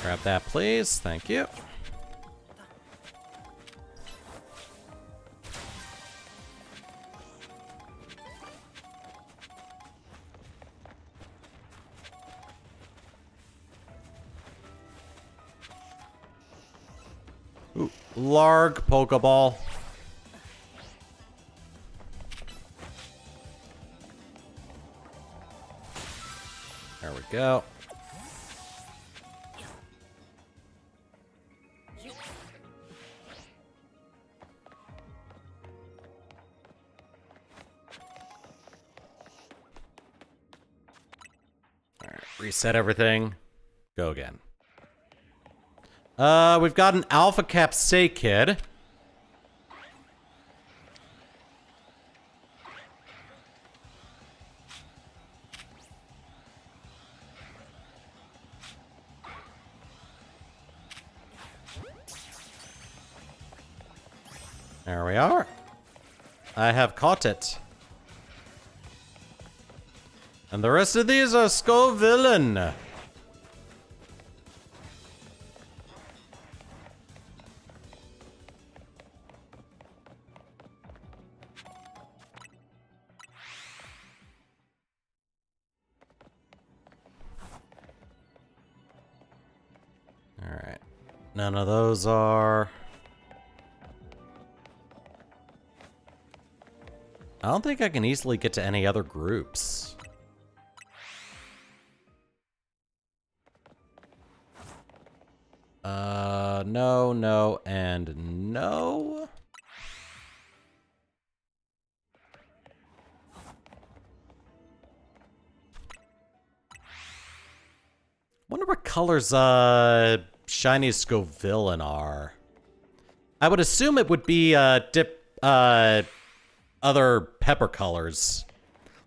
Grab that, please. Thank you. Ooh, larg Pokeball. There we go. Alright, reset everything. Go again. We've got an Alpha Capsay Kid. There we are. I have caught it. And the rest of these are Scovillain. Alright. None of those are... I don't think I can easily get to any other groups. No, no, and no. Wonder what colors, shiny Scovillain are. I would assume it would be, other pepper colors.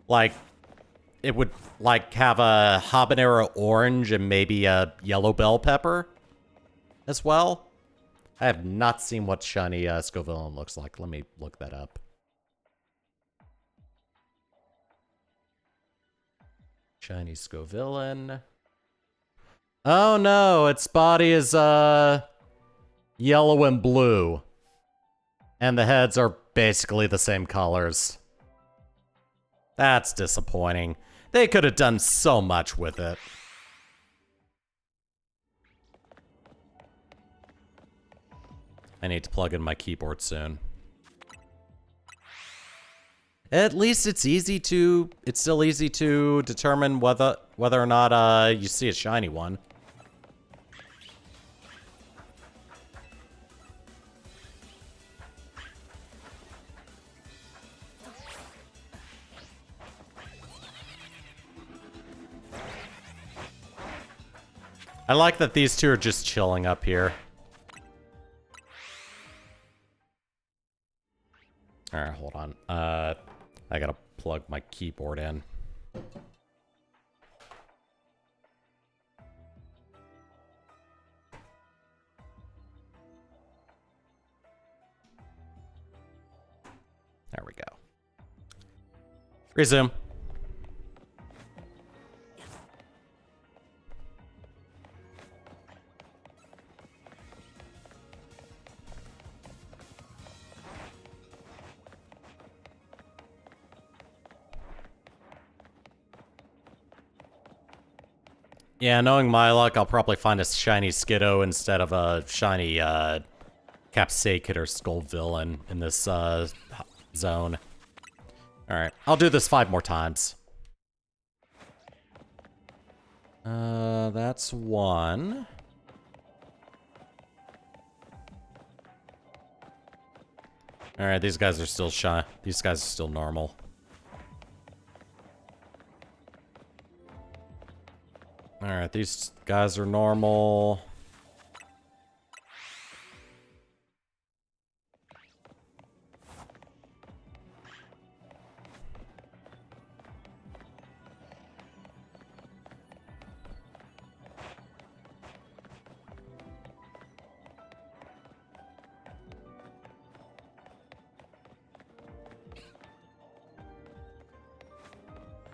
Like, it would, like, have a habanero orange and maybe a yellow bell pepper as well. I have not seen what shiny Scovillain looks like. Let me look that up. Shiny Scovillain. Oh no, its body is yellow and blue. And the heads are basically the same colors. That's disappointing. They could have done so much with it. I need to plug in my keyboard soon. At least it's still easy to determine whether or not you see a shiny one. I like that these two are just chilling up here. Alright, hold on. I gotta plug my keyboard in. Resume. Yeah, knowing my luck, I'll probably find a shiny Skiddo instead of a shiny Capsakid or Skull Villain in this zone. Alright, I'll do this 5 more times. That's 1. Alright, these guys are still shy. These guys are still normal. Alright, these guys are normal.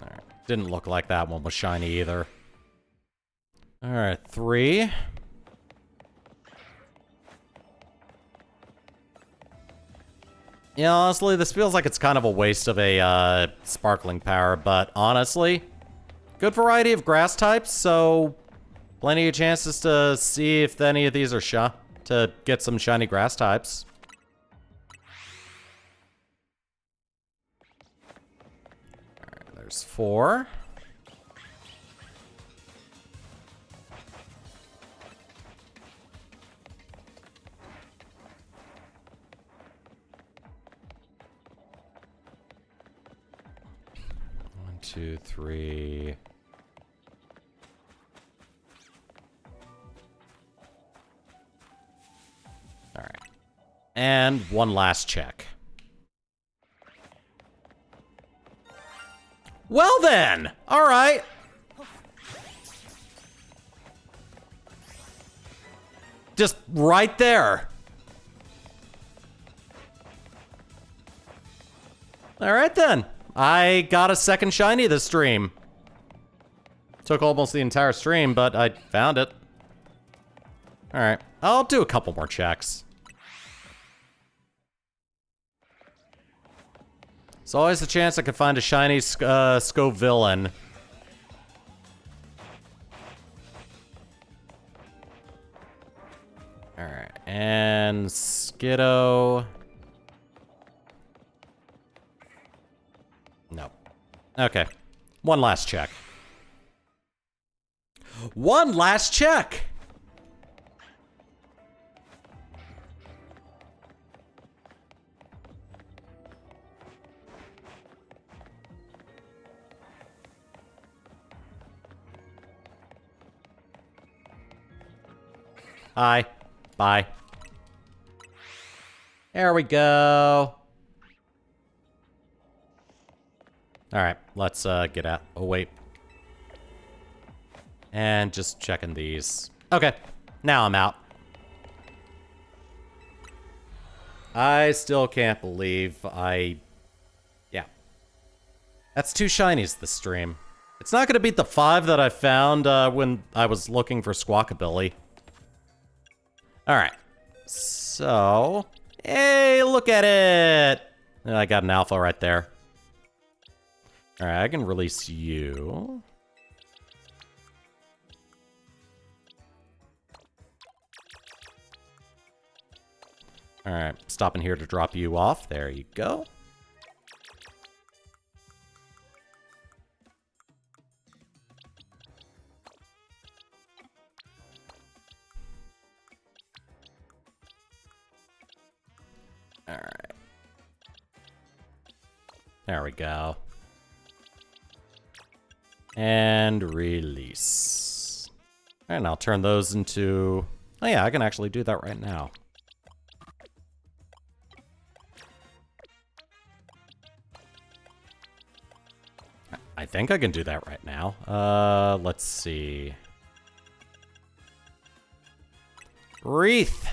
Alright, didn't look like that one was shiny either. Alright, 3. Yeah, honestly, this feels like it's kind of a waste of a sparkling power, but honestly, good variety of grass types, so plenty of chances to see if any of these are to get some shiny grass types. Alright, there's 4. Two, 3. All right. And one last check. Well then, all right. Just right there. All right then. I got a second shiny this stream. Took almost the entire stream, but I found it. Alright, I'll do a couple more checks. There's always a chance I could find a shiny Scovillain. Alright, and Skiddo. No. Okay. One last check. One last check! Hi. Bye. There we go. Alright, let's get out. Oh, wait. And just checking these. Okay, now I'm out. I still can't believe yeah. That's 2 shinies this stream. It's not gonna beat the 5 that I found when I was looking for Squawkabilly. Alright, so... Hey, look at it! I got an alpha right there. Alright, I can release you. Alright, stopping here to drop you off. There you go. Alright. There we go. And release. And I'll turn those into... Oh yeah, I can actually do that right now. I think I can do that right now. Let's see. Wreath!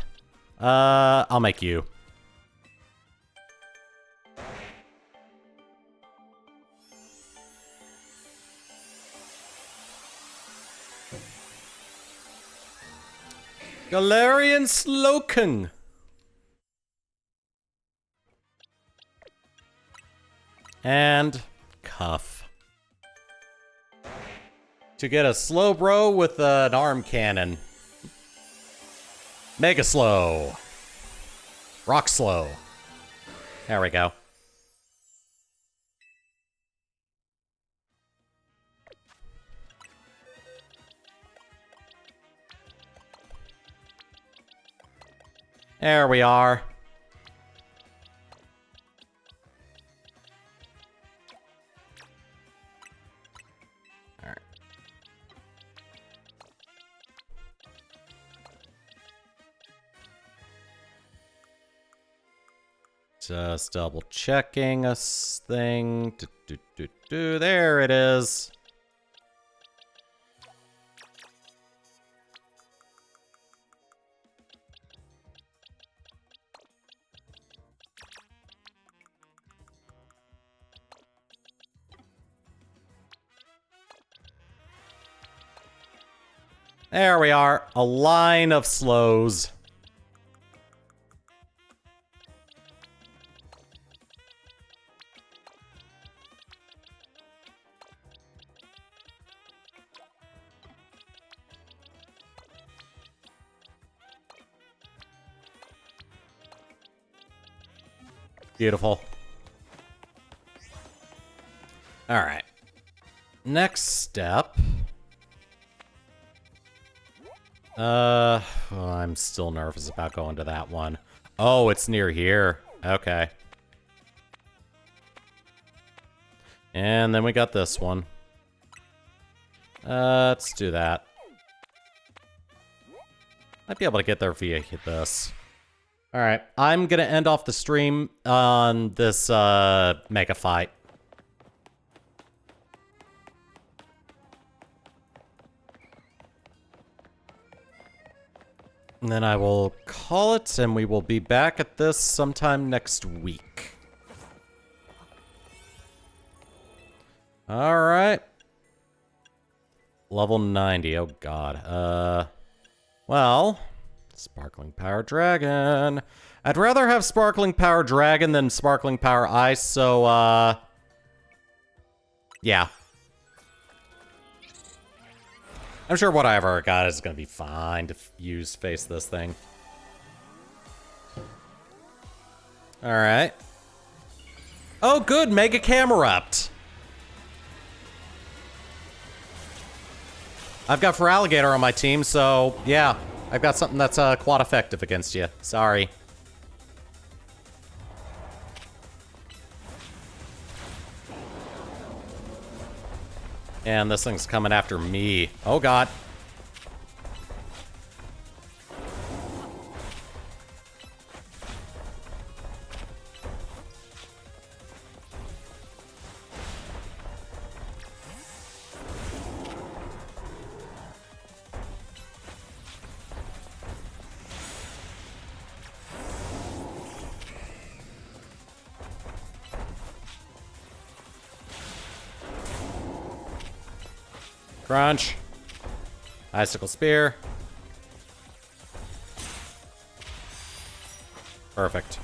I'll make you. Galarian Slowking. And Cuff. To get a Slowbro with an arm cannon. Mega Slow. Rock Slow. There we go. There we are. Alright. Just double checking a thing. There it is. There we are. A line of slows. Beautiful. All right. Next step. Oh, I'm still nervous about going to that one. Oh, it's near here. Okay. And then we got this one. Let's do that. Might be able to get there via this. Alright, I'm gonna end off the stream on this, mega fight. And then I will call it, and we will be back at this sometime next week. Alright. Level 90, oh god. Well, Sparkling Power Dragon. I'd rather have Sparkling Power Dragon than Sparkling Power Ice, so, yeah. I'm sure whatever I got is gonna be fine to face this thing. Alright. Oh, good! Mega Camerupt! I've got Feraligatr on my team, so, yeah. I've got something that's, quite effective against you. Sorry. And this thing's coming after me. Oh, God. Crunch. Icicle Spear. Perfect.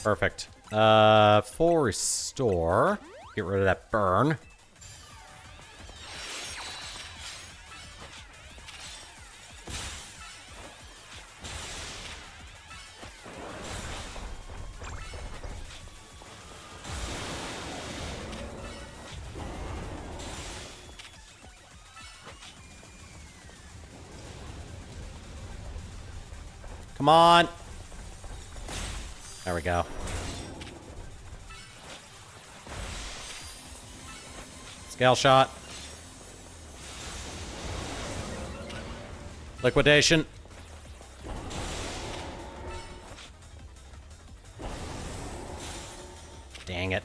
Perfect. Full restore. Get rid of that burn. Come on. There we go. Scale shot. Liquidation. Dang it.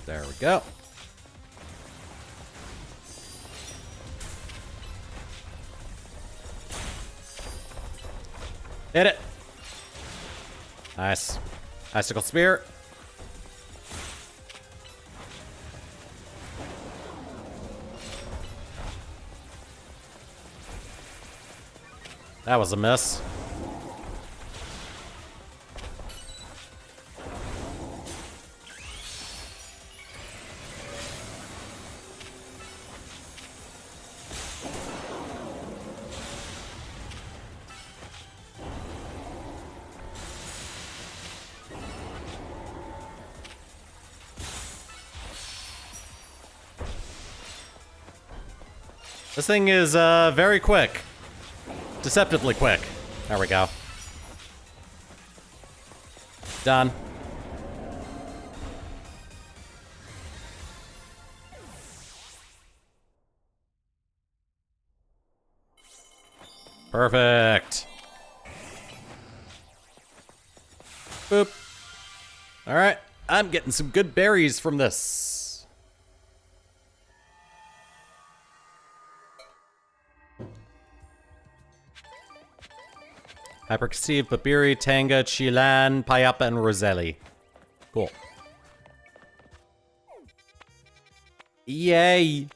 There we go. Hit it. Nice. Icicle Spear. That was a miss. This thing is very quick. Deceptively quick. There we go. Done. Perfect. Boop. All right, I'm getting some good berries from this. Hyperceive, Babiri, Tanga, Chilan, Payapa, and Roselli. Cool. Yay!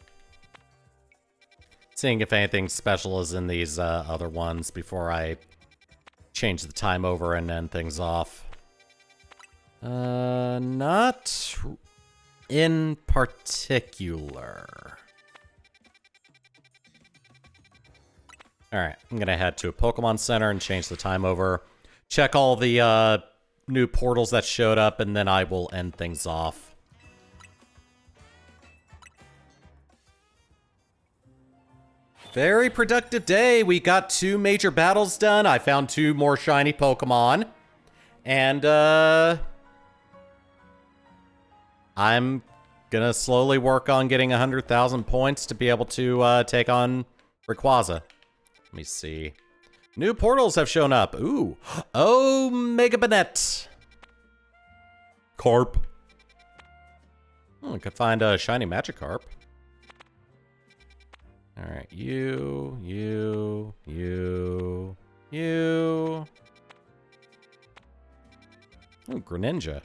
Seeing if anything special is in these other ones before I change the time over and end things off. Not in particular. Alright, I'm gonna head to a Pokemon Center and change the time over. Check all the new portals that showed up, and then I will end things off. Very productive day. We got 2 major battles done. I found 2 more shiny Pokemon. And, I'm gonna slowly work on getting 100,000 points to be able to take on Rayquaza. Let me see. New portals have shown up. Ooh. Oh, Mega Banette. Carp. Oh, I could find a shiny Magikarp. Alright, you. Oh, Greninja.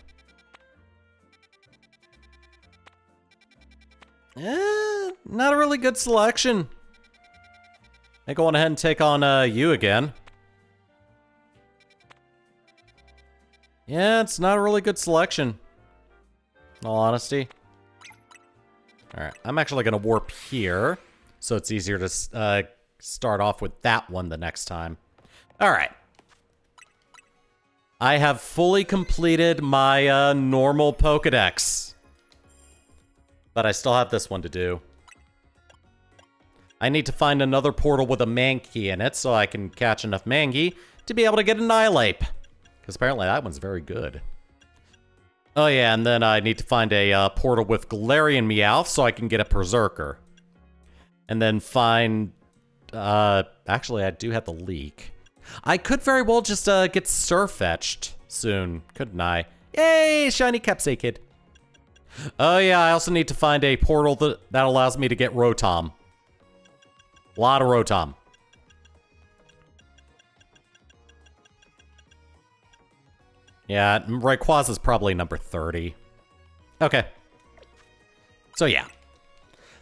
Not a really good selection. I go on ahead and take on you again. Yeah, it's not a really good selection. In all honesty. Alright, I'm actually going to warp here, so it's easier to start off with that one the next time. Alright. I have fully completed my normal Pokedex. But I still have this one to do. I need to find another portal with a Mankey in it so I can catch enough Mankey to be able to get a Nilape. Because apparently that one's very good. Oh yeah, and then I need to find a portal with Galarian Meowth so I can get a Berserker. And then find... actually, I do have the leak. I could very well just get Surfetched soon, couldn't I? Yay, shiny Capsakid. Oh yeah, I also need to find a portal that allows me to get Rotom. A lot of Rotom. Yeah, Rayquaza's probably number 30. Okay. So yeah.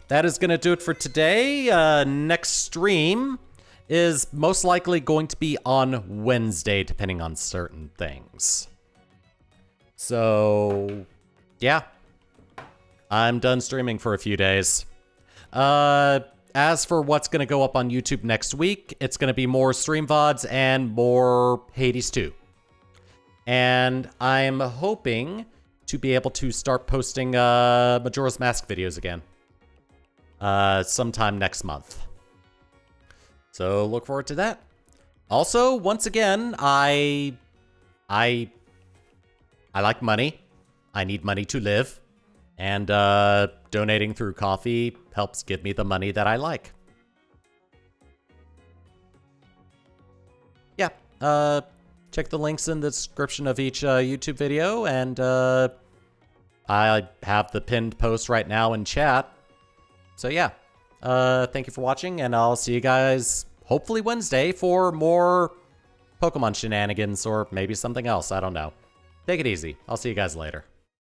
That is going to do it for today. Next stream is most likely going to be on Wednesday, depending on certain things. So, yeah. I'm done streaming for a few days. As for what's going to go up on YouTube next week, it's going to be more stream VODs and more Hades 2. And I'm hoping to be able to start posting Majora's Mask videos again. Sometime next month. So look forward to that. Also, once again, I like money. I need money to live. And donating through coffee helps give me the money that I like. Yeah, check the links in the description of each YouTube video, and I have the pinned post right now in chat. So yeah, thank you for watching, and I'll see you guys hopefully Wednesday for more Pokemon shenanigans, or maybe something else, I don't know. Take it easy. I'll see you guys later.